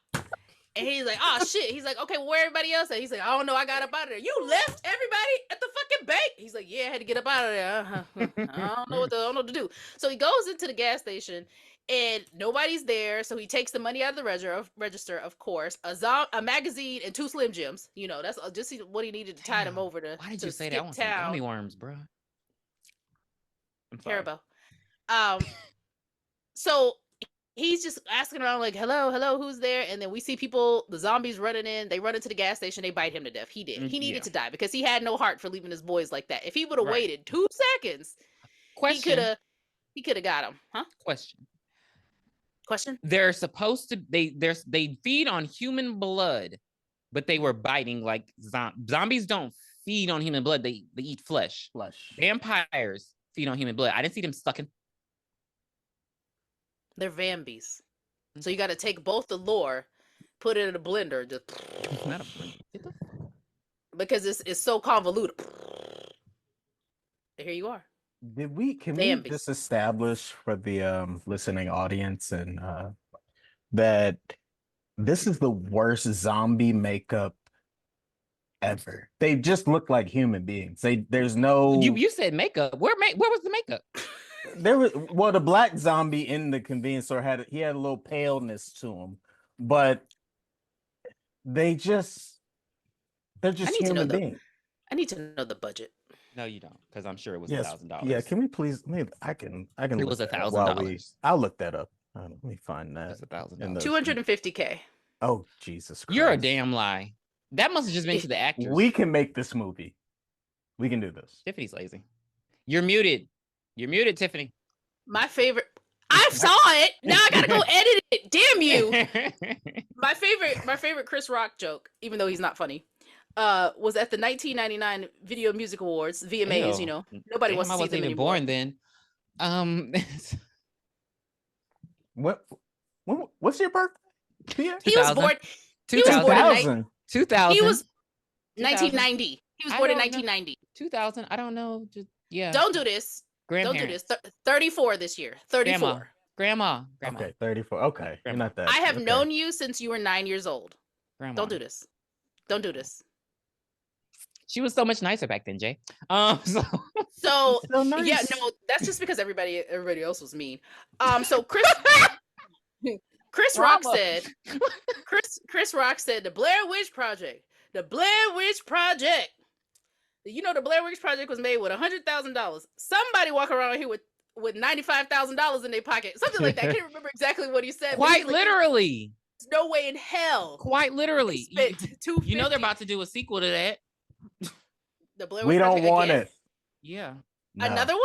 And he's like, oh shit. He's like, okay, well, where everybody else at? He's like, I don't know. I got up out of there. You left everybody at the fucking bank. He's like, yeah, I had to get up out of there. I don't know what to do. So he goes into the gas station and nobody's there. So he takes the money out of the register, of course, a magazine and 2 Slim Jims. You know, that's just what he needed to tide him over to. Why did to you say that? I want some gummy worms, bro. Terrible. So he's just asking around like, hello, who's there? And then we see people, the zombies running in. They run into the gas station. They bite him to death. He did. He needed to die because he had no heart for leaving his boys like that. If he would have waited 2 seconds, Question. he could have got him. Huh? Question. They're supposed to they feed on human blood, but they were biting like zombies don't feed on human blood. They eat flesh. Vampires feed on human blood. I didn't see them sucking. They're vambies. So you got to take both the lore, put it in a blender, just It's not a blender. because it's so convoluted. Here you are. Can we just establish for the listening audience and that this is the worst zombie makeup ever? They just look like human beings. There's no You said makeup. Where was the makeup? There was the black zombie in the convenience store had a little paleness to him, but they're just human beings. I need to know the budget. No, you don't, because I'm sure it was $1,000. Yeah, can we please? Maybe I can. It was $1,000. I'll look that up. Let me find that. That's $1,000. $250K. Oh Jesus Christ! You're a damn lie. That must have just been to the actors. We can make this movie. We can do this. Tiffany's lazy. You're muted. You're muted, Tiffany. My favorite. I saw it. Now I gotta go edit it. Damn you. My favorite Chris Rock joke, even though he's not funny, was at the 1999 Video Music Awards, VMAs. Ew. You know, nobody wants to see them anymore. I wasn't even born then. What's your birthday? He was born. 2000. 2000. He was 1990. He was born in 1990. 2000. I don't know. Just yeah. Don't do this. Don't do this. 34 this year. 34. Grandma. Okay, 34. Okay, you're not that. I have known you since you were 9 years old. Grandma. Don't do this. Don't do this. She was so much nicer back then, Jay. So nice. Yeah, no, that's just because everybody else was mean. So Chris Rock said Chris Rock said the Blair Witch Project. The Blair Witch Project. You know the Blair Witch Project was made with $100,000. Somebody walk around here with with $95,000 in their pocket, something like that. I can't remember exactly what he said. Quite literally. There's no way in hell. Quite literally. You know they're about to do a sequel to that. The Blair We Witch don't Project want again? it. Yeah. No. Another one?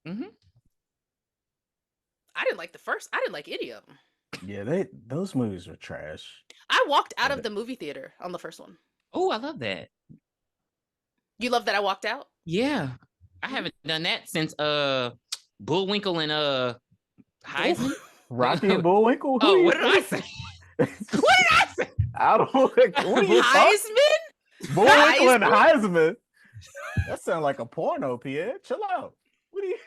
Mm-hmm. I didn't like the first. I didn't like any of them. Yeah, those movies were trash. I walked out of the movie theater on the first one. Oh, I love that. You love that I walked out? Yeah. I haven't done that since Bullwinkle and Heisman. Rocky and Bullwinkle? Oh, what did I say? What did I say? I don't know. What are you Heisman? Bullwinkle and Heisman? That sounds like a porno, Pierre. Chill out. What are you...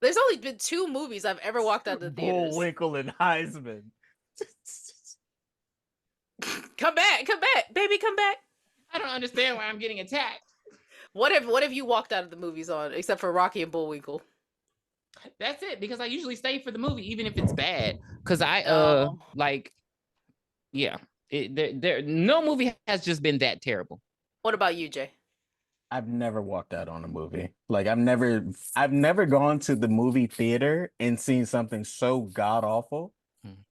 There's only been 2 movies I've ever walked out of the theaters. Bullwinkle and Heisman. Come back, baby, come back. I don't understand why I'm getting attacked. What have you walked out of the movies on, except for Rocky and Bullwinkle? That's it, because I usually stay for the movie, even if it's bad. Because I no movie has just been that terrible. What about you, Jay? I've never walked out on a movie. Like I've never gone to the movie theater and seen something so god awful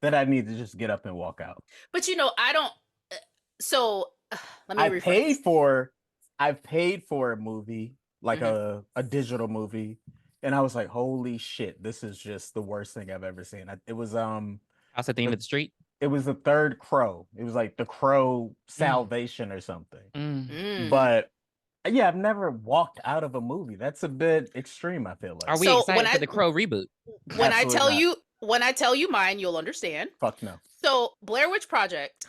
that I need to just get up and walk out. But I don't. So let me rephrase. I've paid for a movie, like a digital movie, and I was like, holy shit, this is just the worst thing I've ever seen. It was House at the End of the Street. It was the third Crow. It was like the Crow Salvation or something. But yeah, I've never walked out of a movie. That's a bit extreme, I feel like. Are we excited for the Crow reboot? When I tell you mine, you'll understand. Fuck no. So Blair Witch Project,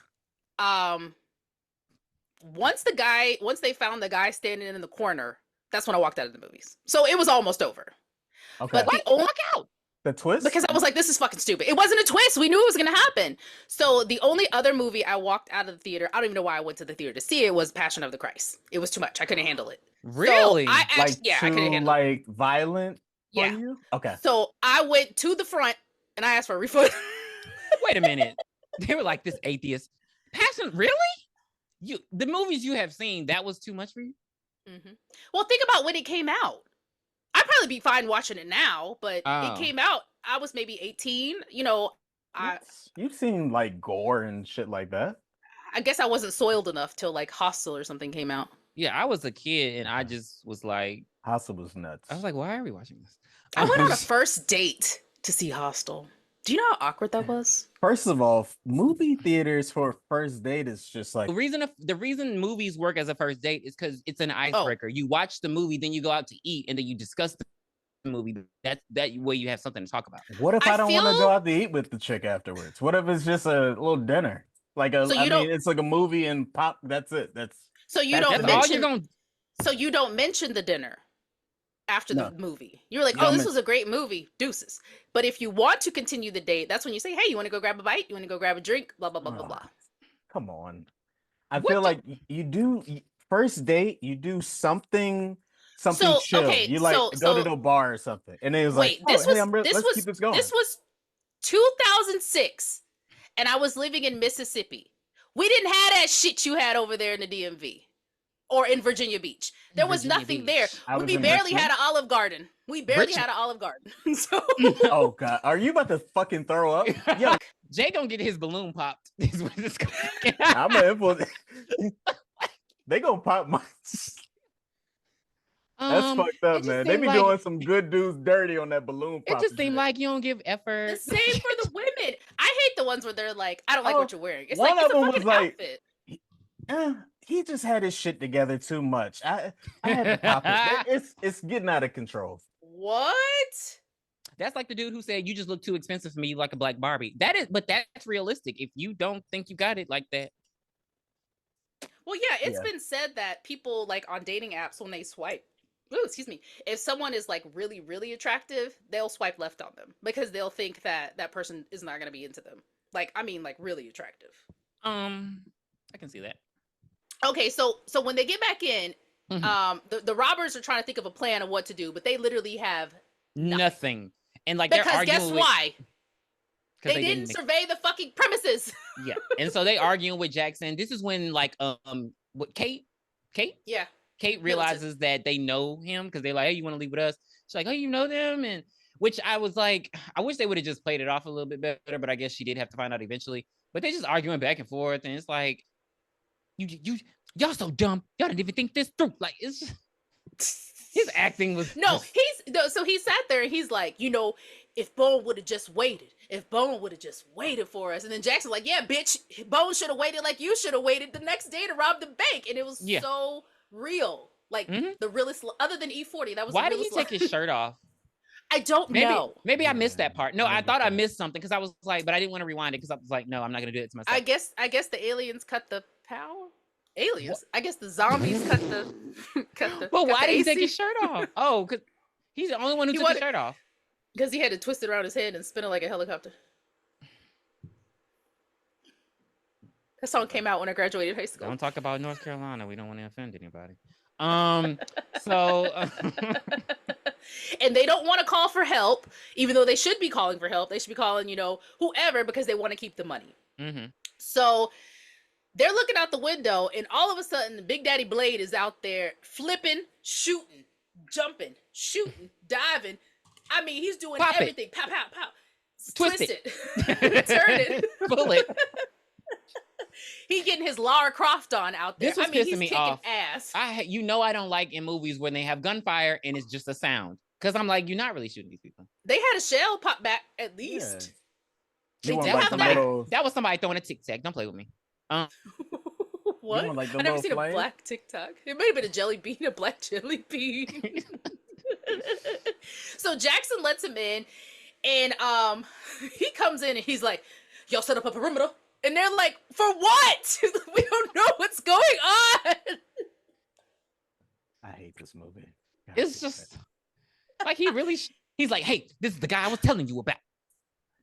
once they found the guy standing in the corner, that's when I walked out of the movies. So it was almost over. Okay. But the twist? Because I was like, this is fucking stupid. It wasn't a twist. We knew it was going to happen. So the only other movie I walked out of the theater, I don't even know why I went to the theater to see it, was Passion of the Christ. It was too much. I couldn't handle it. Really? So I couldn't handle it. Violent for you? Okay. So I went to the front and I asked for a refund. Wait a minute. They were like, this atheist. Passion, really? The movies you have seen, that was too much for you? Mm-hmm. Well, think about when it came out. I'd probably be fine watching it now, but it came out, I was maybe 18. You've seen like gore and shit like that. I guess I wasn't soiled enough till like Hostel or something came out. Yeah, I was a kid and I just was like... Hostel was nuts. I was like, why are we watching this? I went on a first date to see Hostel. Do you know how awkward that was? First of all, movie theaters for a first date is just like... The reason movies work as a first date is because it's an icebreaker. You watch the movie, then you go out to eat, and then you discuss the movie. That way you have something to talk about. What if I don't want to go out to eat with the chick afterwards? What if it's just a little dinner? Like it's like a movie and pop. That's it. So you don't mention the dinner after the movie. You're like, this was a great movie, deuces. But if you want to continue the date, that's when you say, hey, you want to go grab a bite? You want to go grab a drink? Blah, blah, blah, blah, blah. Come on. I feel like you do first date, you do something chill. You go to the bar or something. And it was let's keep this going. This was 2006 and I was living in Mississippi. We didn't have that shit you had over there in the DMV. Or in Virginia Beach. There was nothing there. We barely had an Olive Garden. So oh God. Are you about to fucking throw up? Yeah. Jay gonna get his balloon popped. I'm gonna they gonna pop my That's fucked up, man. They be doing some good dudes dirty on that balloon pop. It just seemed like you don't give effort. The same for the women. I hate the ones where they're like, I don't like what you're wearing. It's one like of it's a them was outfit. like he just had his shit together too much. I had to pop it. It's getting out of control. What? That's like the dude who said, you just look too expensive for me, like a black Barbie. But that's realistic. If you don't think you got it like that. Well, yeah, it's been said that people like on dating apps, when they swipe, if someone is like really, really attractive, they'll swipe left on them because they'll think that that person is not going to be into them. Like, I mean, like really attractive. I can see that. Okay, so when they get back in, the robbers are trying to think of a plan of what to do, but they literally have nothing. And like because they're arguing guess why? They didn't survey the fucking premises. Yeah, and so they arguing with Jackson. This is when like Kate? Yeah. Kate realizes that they know him because they're like, hey, you want to leave with us? She's like, oh, you know them? And which I was like, I wish they would have just played it off a little bit better, but I guess she did have to find out eventually. But they just arguing back and forth, and it's like, y'all so dumb. Y'all didn't even think this through. Like, it's just, his acting was so he sat there and he's like, if Bone would have just waited, for us. And then Jackson's like, yeah, bitch, Bone should have waited like you should have waited the next day to rob the bank. And it was so real. Like the realest, other than E40, that was why did he take his shirt off? I don't know. Maybe I missed that part. No, I thought I missed something because I was like, but I didn't want to rewind it because I was like, no, I'm not gonna do it to myself. I guess the aliens cut the power. Aliens. What? I guess the zombies cut the. Well, why did he take his shirt off? Oh, because he's the only one who took his shirt off. Because he had to twist it around his head and spin it like a helicopter. That song came out when I graduated high school. Don't talk about North Carolina. We don't want to offend anybody. And they don't want to call for help, even though they should be calling for help. They should be calling, whoever, because they want to keep the money. Mm-hmm. So they're looking out the window, and all of a sudden, Big Daddy Blade is out there flipping, shooting, jumping, shooting, diving. I mean, he's doing everything. Pow, pow, pow. Twist it. Turn it. Pull it. He getting his Lara Croft on out there. This was he's pissing me kicking off. Ass. I don't like in movies when they have gunfire and it's just a sound. Because I'm like, you're not really shooting these people. They had a shell pop back at least. Yeah. That was somebody throwing a Tic Tac. Don't play with me. What? Like I never seen a black Tic Tac. It may have been a jelly bean, a black jelly bean. So Jackson lets him in, and he comes in and he's like, y'all set up a perimeter. And they're like, for what? We don't know what's going on. I hate this movie. It's just like he's like, hey, this is the guy I was telling you about.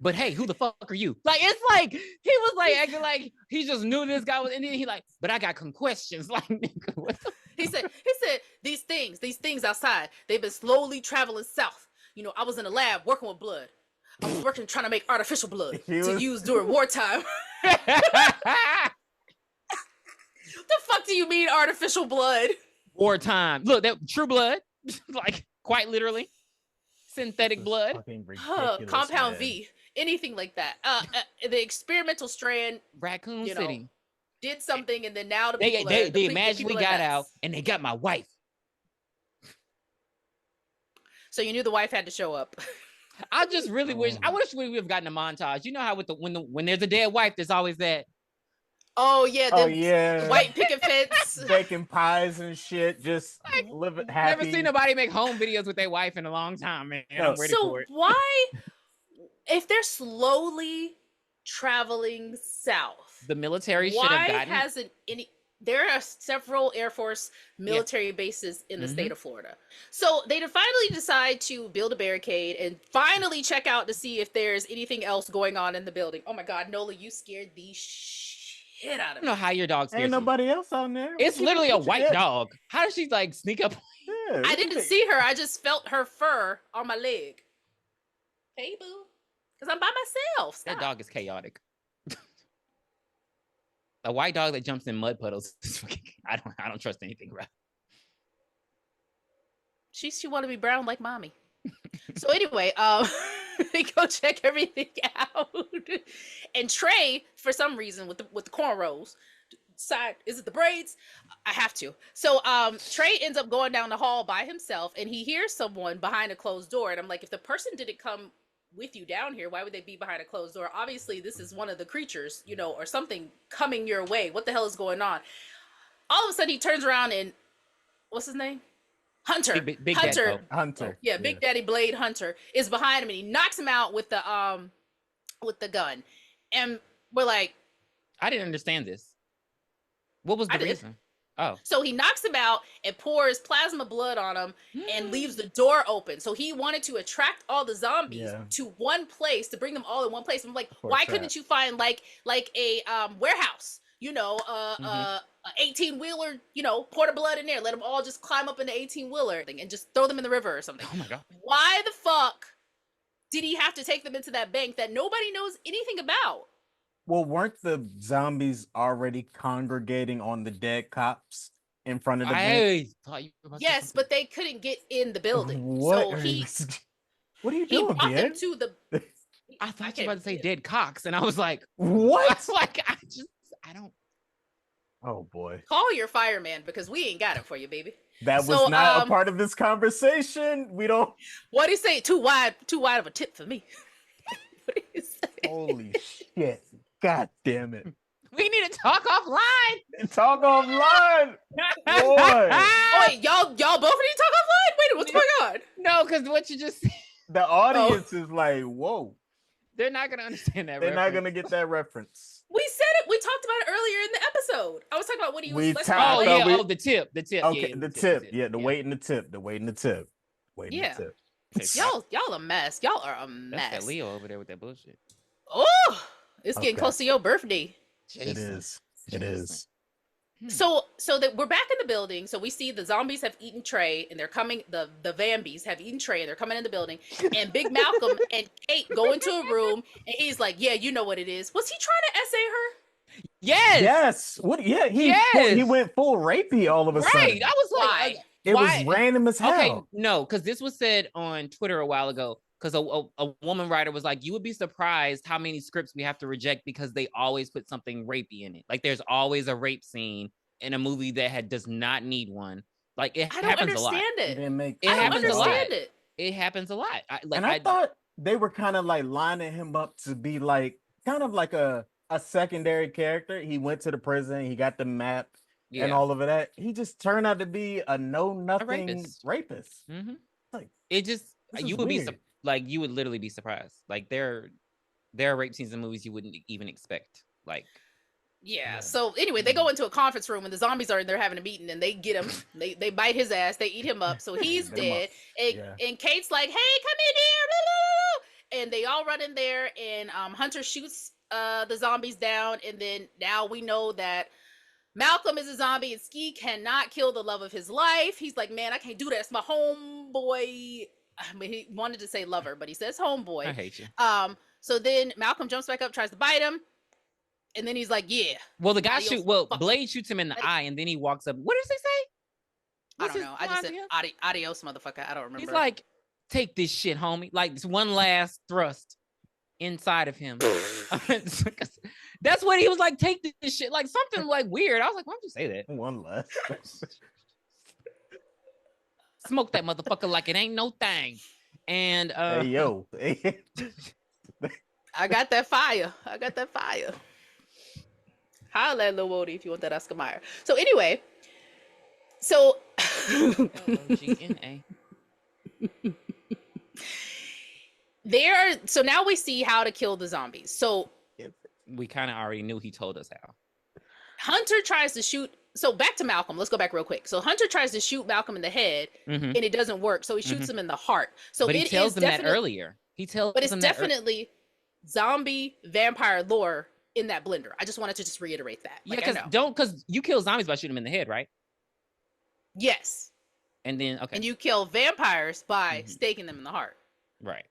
But hey, who the fuck are you? Like, it's like he was like acting like he just knew this guy was, and then he like, but I got some questions. Like, nigga, what the he said these things outside, they've been slowly traveling south. I was in a lab working with blood. I was working trying to make artificial blood to use during wartime. What the fuck do you mean artificial blood? Wartime. Look, that True Blood, like quite literally, synthetic blood. Compound V, anything like that. The experimental strand, Raccoon City, did something, and then now they magically got out, and they got my wife. So you knew the wife had to show up. I just really wish we would have gotten a montage. You know how when there's a dead wife, there's always that. Oh yeah, white picket fence, baking pies and shit, just living happy. Never seen nobody make home videos with their wife in a long time, man. I'm ready for it. So why, if they're slowly traveling south, the military should have gotten. Why hasn't any? There are several Air Force military bases in the state of Florida. So they finally decide to build a barricade and finally check out to see if there's anything else going on in the building. Oh my God, Nola, you scared the shit out of me. I don't know how your dog scares Ain't nobody else on there. It's literally a white dog. How does she like sneak up? Yeah, I didn't see her. I just felt her fur on my leg. Hey, boo. Because I'm by myself. Stop. That dog is chaotic. A white dog that jumps in mud puddles. I don't trust anything, right? She want to be brown like mommy. So anyway, they go check everything out, and Trey, for some reason, with the cornrows, is it the braids? I have to. So Trey ends up going down the hall by himself, and he hears someone behind a closed door, and I'm like, if the person didn't come with you down here, why would they be behind a closed door? Obviously this is one of the creatures, or something coming your way. What the hell is going on? All of a sudden he turns around and what's his name? Hunter. Big Hunter. Yeah, Big Daddy Blade Hunter is behind him, and he knocks him out with the gun. And we're like, I didn't understand this. What was the reason? Oh. So he knocks him out and pours plasma blood on him and leaves the door open. So he wanted to attract all the zombies to one place, to bring them all in one place. I'm like, why couldn't you find like a warehouse, 18-wheeler, pour the blood in there, let them all just climb up in the 18-wheeler thing and just throw them in the river or something. Oh my God. Why the fuck did he have to take them into that bank that nobody knows anything about? Well, weren't the zombies already congregating on the dead cops in front of the bench. I thought you were about to Yes, but they couldn't get in the building. What? So he What are you he doing, brought them Pierre? to the. I thought you were about to say dead cocks, and I was like, What? like I don't. Oh boy, Call your fireman because we ain't got it for you, baby. that So, was not a part of this conversation. We don't. What do you say? Too wide of a tip for me. What do you say? Holy shit! God damn it! We need to talk offline. Talk offline. Boy. Oh wait, y'all both need to talk offline. Wait, what's going on? No, because what you just said, The audience is like, whoa. they're not gonna understand that. They're not reference. gonna get that reference. We said it. We talked about it earlier in the episode. I was talking about what he was. We let's talked talk Oh about about- it. yeah, we- the tip. Okay, Yeah, the tip. Yeah, the weight and the tip. Yeah. The tip. Y'all a mess. Y'all are a That's mess. that Leo over there with that bullshit. Oh, it's getting Okay. close to your birthday. It is. It is. So that we're back in the building. So we see the zombies have eaten Trey, and they're coming. The Vambies have eaten Trey, and they're coming in the building. And Big Malcolm and Kate go into a room, and he's like, "Yeah, you know what it is." Was he trying to essay her? Yes. Yes. What? Yeah. He Yes. went full rapey all of a sudden. Right. I was like, Why? It why? was random as hell. Okay, no, because this was said on Twitter a while ago. Because a woman writer was like, you would be surprised how many scripts we have to reject because they always put something rapey in it. Like there's always a rape scene in a movie that does not need one. Like it I don't happens a lot. understand It it. didn't make It I don't happens a lot. understand it. It happens a lot. I thought they were kind of like lining him up to be like kind of like a secondary character. He went to the prison, he got the map and all of that. He just turned out to be a know-nothing rapist. Mm-hmm. Like, it just this you is would be weird. like you would literally be surprised. Like there are rape scenes in movies you wouldn't even expect. Like Yeah. So anyway, they go into a conference room and the zombies are in there having a meeting, and they get him. They bite his ass. They eat him up. So he's Beat him up. dead. And, Yeah. and Kate's like, "Hey, come in here!" Blah, blah, blah. And they all run in there, and Hunter shoots the zombies down. And then now we know that Malcolm is a zombie, and Ski cannot kill the love of his life. He's like, "Man, I can't do that. It's my homeboy." I mean, he wanted to say lover, but he says homeboy. I hate you. So then Malcolm jumps back up, tries to bite him. And then he's like, "Yeah." Well, the guy Adios, fuck. Blade shoots him in the eye, and then he walks up. What does he say? I What's don't his know. I just line said to him? adios, motherfucker. I don't remember. He's like, take this shit, homie. Like this one last thrust inside of him. That's what he was like, take this shit. Like something like weird. I was like, why would you say that? One less. Smoke that motherfucker like it ain't no thing. And Hey yo. I got that fire. Holla at Lil Wody if you want that Oscar Mayer. So anyway, so L-O-G-N-A. so now we see how to kill the zombies. So We kind of already knew he told us how. Hunter tries to shoot. So back to Malcolm. Let's go back real quick. So Hunter tries to shoot Malcolm in the head, Mhm. and it doesn't work. So he shoots him in the heart. So But he it tells is them that definite- earlier. He tells But it's them that definitely zombie vampire lore in that blender. I just wanted to just reiterate that. yeah, Like, I know. because you kill zombies by shooting them in the head, right? Yes. And then okay, And you kill vampires by Mhm. staking them in the heart. right.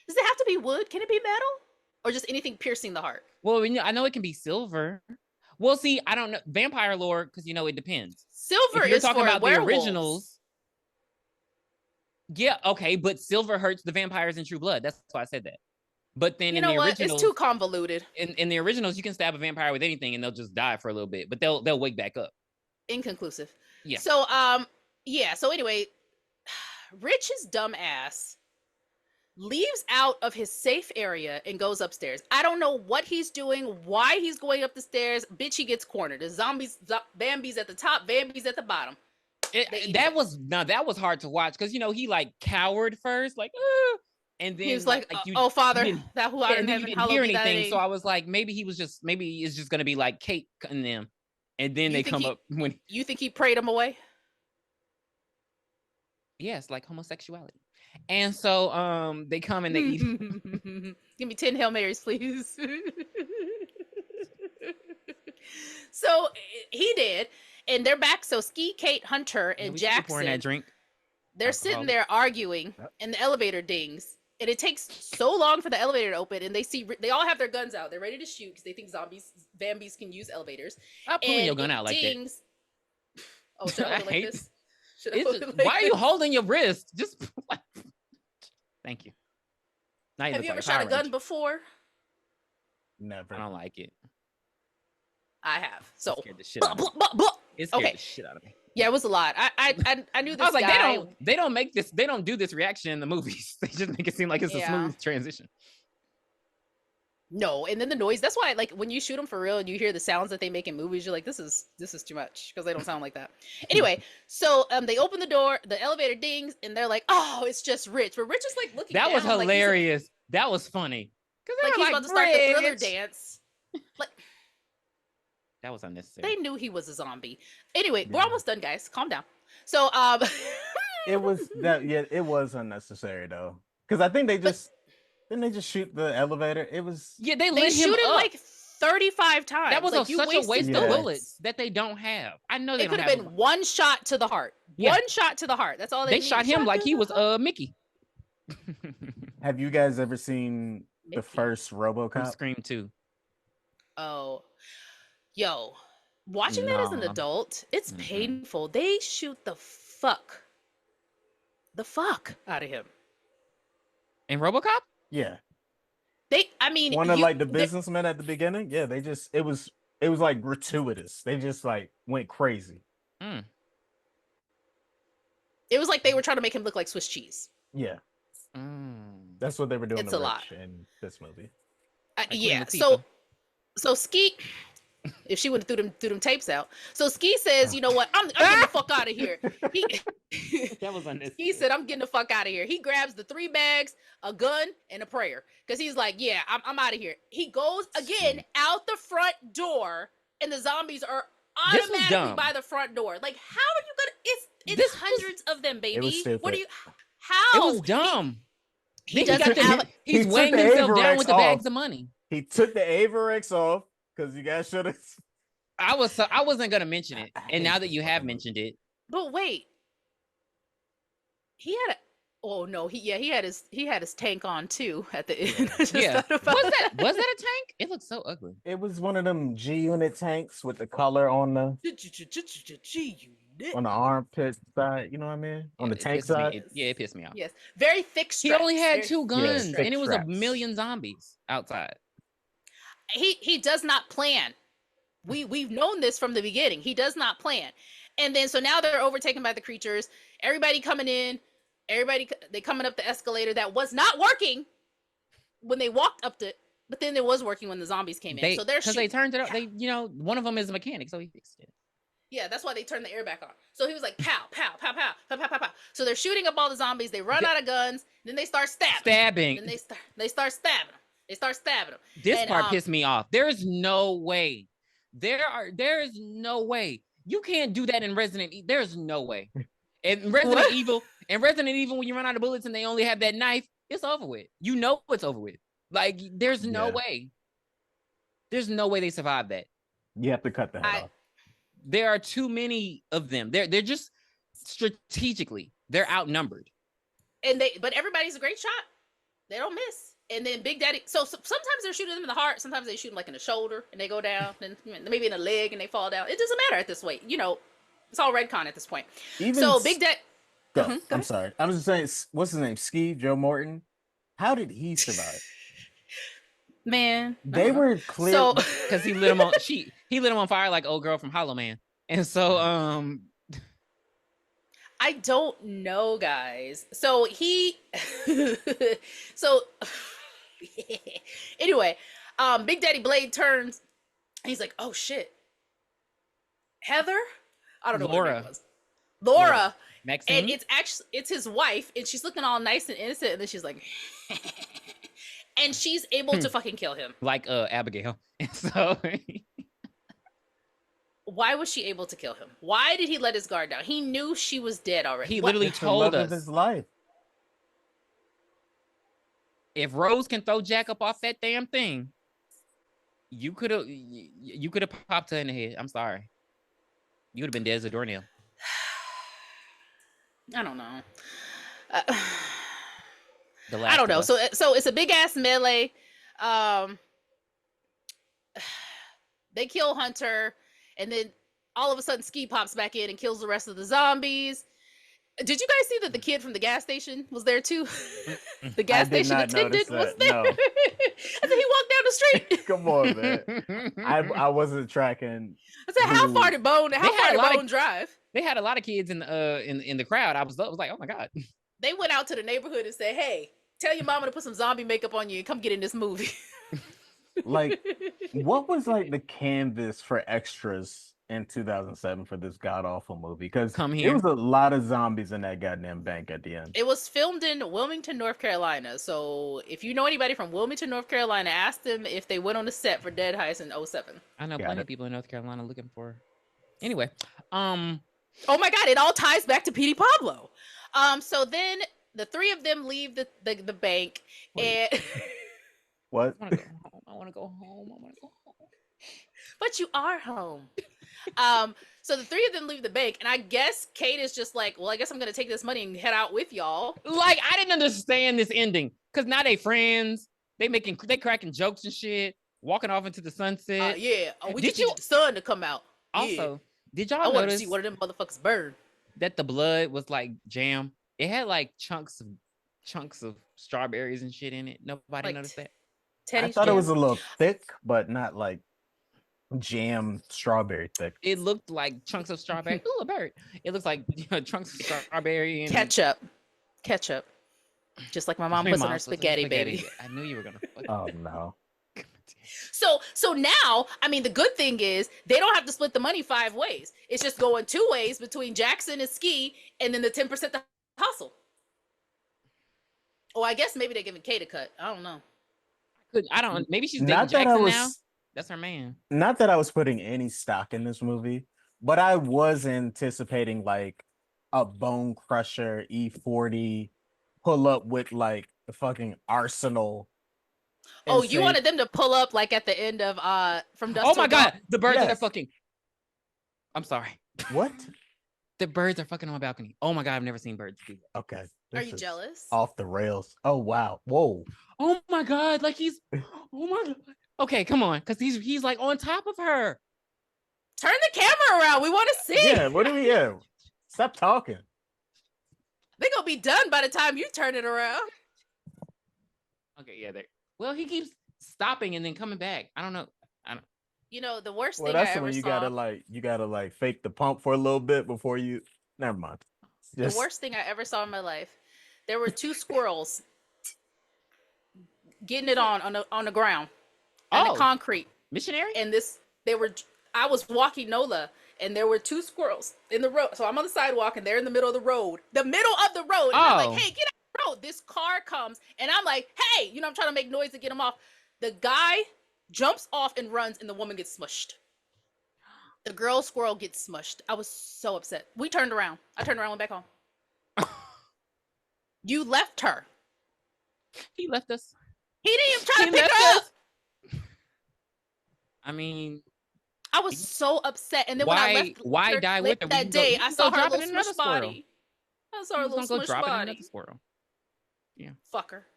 Does it have to be wood? Can it be metal? Or just anything piercing the heart? Well, I know it can be silver. Well, see, I don't know vampire lore because it depends. Silver If you're is talking for about the werewolves. originals, yeah, okay, but silver hurts the vampires in True Blood. That's why I said that. But then You in know the what? originals, It's too convoluted. in the originals, you can stab a vampire with anything and they'll just die for a little bit, but they'll wake back up. Inconclusive. Yeah. So so anyway, Rich's dumb ass leaves out of his safe area and goes upstairs. I don't know what he's doing, why he's going up the stairs. Bitch, he gets cornered. There's Bambi's at the top, Bambi's at the bottom. That was hard to watch because he like cowered first, like, and then He was like, you, "Oh Father, you didn't- that who yeah, art in and then you heaven, didn't hallowed hear be thy anything. name." So I was like, maybe it's just gonna be like Kate cutting them, and then You they think come he- up when You think he prayed him away? yes, like homosexuality, and so they come and they eat. Give me 10 Hail Marys, please. So he did, and they're back. So Ski, Kate, Hunter, and We should be pouring that Jackson, drink. they're sitting alcoholic. there arguing, Yep. and the elevator dings. And it takes so long for the elevator to open, and they all have their guns out. They're ready to shoot because they think Bambies can use elevators. Stop pulling And your gun it out like that. dings. Oh, should I hold it like this? Why are you holding your wrist? Just thank you. Now Have you ever shot a gun before? Never. I don't like it. I have. So it scared the shit out of me. It scared the shit out of me. Yeah, it was a lot. I knew this. I was like, guy. they don't make this. They don't do this reaction in the movies. They just make it seem like it's a smooth transition. No, and then the noise. That's why, like, when you shoot them for real and you hear the sounds that they make in movies, you're like, this is too much because they don't sound like that. Anyway, so they open the door, the elevator dings, and they're like, oh, it's just Rich. But Rich is like looking. That down, was hilarious. Like that was funny. Like he's about to start the Thriller dance. Like. That was unnecessary. They knew he was a zombie. Anyway, we're almost done, guys. Calm down. So, it was that. Yeah, it was unnecessary though, because I think didn't they just shoot the elevator? It was they shoot him like 35 times. That was like, such a waste of bullets that they don't have. I know they could have been one shot to the heart. Yeah. One shot to the heart. That's all they shot him like he was Mickey. Have you guys ever seen the first RoboCop? Scream 2. Oh. Yo, watching that as an adult, it's painful. They shoot the fuck out of him. In RoboCop? Yeah. One of like the businessmen at the beginning. Yeah, it was like gratuitous. They just like went crazy. It was like they were trying to make him look like Swiss cheese. Yeah. That's what they were doing. It's a lot in this movie. Yeah. So Skeet. If she would have threw them tapes out. So Ski says, you know what? I'm getting the fuck out of here. That was unnecessary. He said, I'm getting the fuck out of here. He grabs the 3 bags, a gun, and a prayer. Because he's like, yeah, I'm out of here. He goes again out the front door, and the zombies are automatically by the front door. Like, how are you gonna it's hundreds of them, baby. What are you how? It was dumb. He's weighing himself down with the bags of money. He took the Averex off. Because you guys should have. I wasn't gonna mention it, and now that you have mentioned it. But wait, he had he had his tank on too at the end. Was that a tank? It looked so ugly. It was one of them G-Unit tanks with the color on the on the armpit side. You know what I mean? On the tank side. It pissed me off. Yes, very thick straps. He only had 2 guns, and it was a million zombies outside. He does not plan. We've known this from the beginning. He does not plan. And then so now they're overtaken by the creatures. Everybody coming in. They coming up the escalator that was not working when they walked up it, but then it was working when the zombies came in. So they're because they turned it up. They one of them is a mechanic, so he fixed it. Yeah, that's why they turned the air back on. So he was like, pow, pow, pow, pow, pow, pow, pow, pow. So they're shooting up all the zombies. They run out of guns. Then they start stabbing. Then they start stabbing them. They start stabbing them. This part pissed me off. There's no way. There is no way. You can't do that in Resident Evil. There's no way. In Resident Evil, when you run out of bullets and they only have that knife, it's over with. You know it's over with. Like, there's no way. There's no way they survive that. You have to cut the head off. There are too many of them. They're just strategically, they're outnumbered. But everybody's a great shot. They don't miss. And then Big Daddy, so sometimes they're shooting them in the heart, sometimes they shoot them like in the shoulder and they go down, and maybe in the leg and they fall down. It doesn't matter at this point. It's all Redcon at this point. So Big Daddy. I'm sorry. I was just saying, what's his name? Ski, Joe Morton. How did he survive? Man, they were clear because he lit him on. He lit him on fire like old girl from Hollow Man, and so I don't know, guys. So anyway, Big Daddy Blade turns. And he's like, "Oh shit, Heather." I don't know what her name was. Laura. Maxine? And it's his wife, and she's looking all nice and innocent, and then she's like, and she's able to fucking kill him, like Abigail. So why was she able to kill him? Why did he let his guard down? He knew she was dead already. He literally told us his life. If Rose can throw Jack up off that damn thing, you could have popped her in the head. I'm sorry. You would have been dead as a doornail. I don't know. I don't know. So it's a big ass melee. They kill Hunter, and then all of a sudden Ski pops back in and kills the rest of the zombies. Did you guys see that the kid from the gas station was there too? The gas station attendant was there. No. I said he walked down the street. Come on, man. I wasn't tracking. I said, how far did Bone drive? They had a lot of kids in the crowd. I was like, oh my God. They went out to the neighborhood and said, hey, tell your mama to put some zombie makeup on you and come get in this movie. Like, what was like the canvas for extras in 2007 for this god awful movie? Because there was a lot of zombies in that goddamn bank at the end. It was filmed in Wilmington, North Carolina. So if you know anybody from Wilmington, North Carolina, ask them if they went on the set for Dead Heist in 2007. I know plenty of people in North Carolina looking for. Anyway, oh my God, it all ties back to Petey Pablo. So then the three of them leave the bank. Wait. And what? I want to go home. But you are home. So the three of them leave the bank, and I guess Kate is just like, well, I guess I'm gonna take this money and head out with y'all. Like, I didn't understand this ending because now they friends. They cracking jokes and shit, walking off into the sunset. Yeah. We just need the sun to come out. Also, did y'all I want to notice see one of them motherfuckers burn? That the blood was like jam. It had like chunks of strawberries and shit in it. Nobody noticed that. I thought it was a little thick, but not like jam strawberry thick. It looked like chunks of strawberry. Ooh, a bird. It looks like chunks of strawberry and ketchup. Just like my mom puts on her spaghetti, baby. I knew you were gonna. Oh no. So now, I mean, the good thing is they don't have to split the money 5 ways. It's just going 2 ways between Jackson and Ski, and then the 10% to Hustle. Oh, I guess maybe they're giving Kate a cut. I don't know. Maybe she's dating Jackson now. That's her man. Not that I was putting any stock in this movie, but I was anticipating like a Bone Crusher E40 pull up with like the fucking arsenal. Oh, you wanted them to pull up like at the end of From Dusk Oh my God, the birds are fucking. I'm sorry. What? The birds are fucking on my balcony. Oh my God, I've never seen birds do that. Okay. Are you jealous? Off the rails. Oh wow. Whoa. Oh my God, like he's. Oh my God. Okay, come on, because he's like on top of her. Turn the camera around. We want to see. Yeah. What do we have? Stop talking. They're gonna be done by the time you turn it around. Okay, yeah. Well, he keeps stopping and then coming back. I don't know. You know, the worst thing that's I ever when you saw. You gotta fake the pump for a little bit before you. Never mind. The worst thing I ever saw in my life. There were 2 squirrels getting it on the ground, on the concrete. Missionary. And I was walking Nola, and there were 2 squirrels in the road. So I'm on the sidewalk, and they're in the middle of the road. And I'm like, hey, get out of the road. This car comes, and I'm like, hey, I'm trying to make noise to get him off. The guy jumps off and runs, and the woman gets smushed. The girl squirrel gets smushed. I was so upset. We turned around. I turned around and went back home. You left her. He left us. He didn't even try to pick her up. I mean, I was so upset. And then when I left, why die with her that day? I saw her little smush body. I saw her little smush body. Yeah. Fuck her.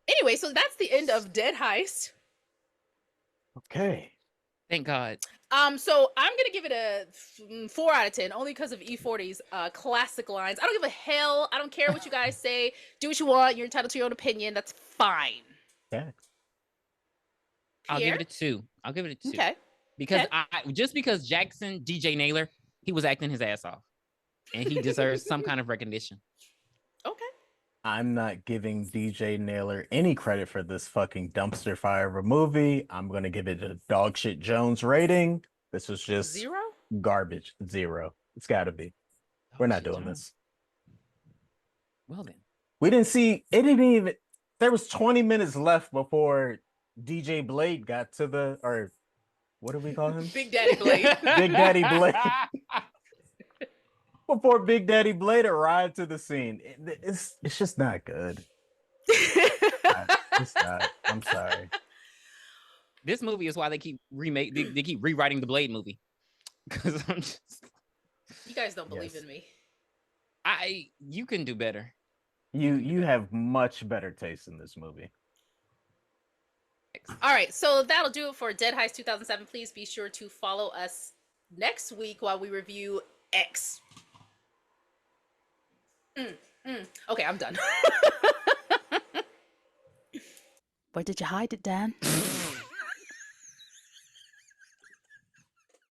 Anyway, so that's the end of Dead Heist. Okay. Thank God. So I'm gonna give it a 4 out of 10, only because of E40's classic lines. I don't give a hell. I don't care what you guys say. Do what you want. You're entitled to your own opinion. That's fine. Yeah. I'll give it a 2. Okay. Because because Jackson, DJ Naylor, he was acting his ass off, and he deserves some kind of recognition. Okay. I'm not giving DJ Naylor any credit for this fucking dumpster fire of a movie. I'm gonna give it a dog shit Jones rating. This was just 0? Garbage. 0. It's gotta be. We're not doing this. Well then. We didn't see it. Didn't even. There was 20 minutes left before DJ Blade got to or what do we call him? Big Daddy Blade. Big Daddy Blade. Before Big Daddy Blade arrived to the scene. It's just not good. It's not. I'm sorry. This movie is why they keep they keep rewriting the Blade movie. Because I'm just. You guys don't believe in me. You can do better. You have much better taste in this movie. All right, so that'll do it for Dead Heist 2007. Please be sure to follow us next week while we review X. Okay, I'm done. Where did you hide it, Dan?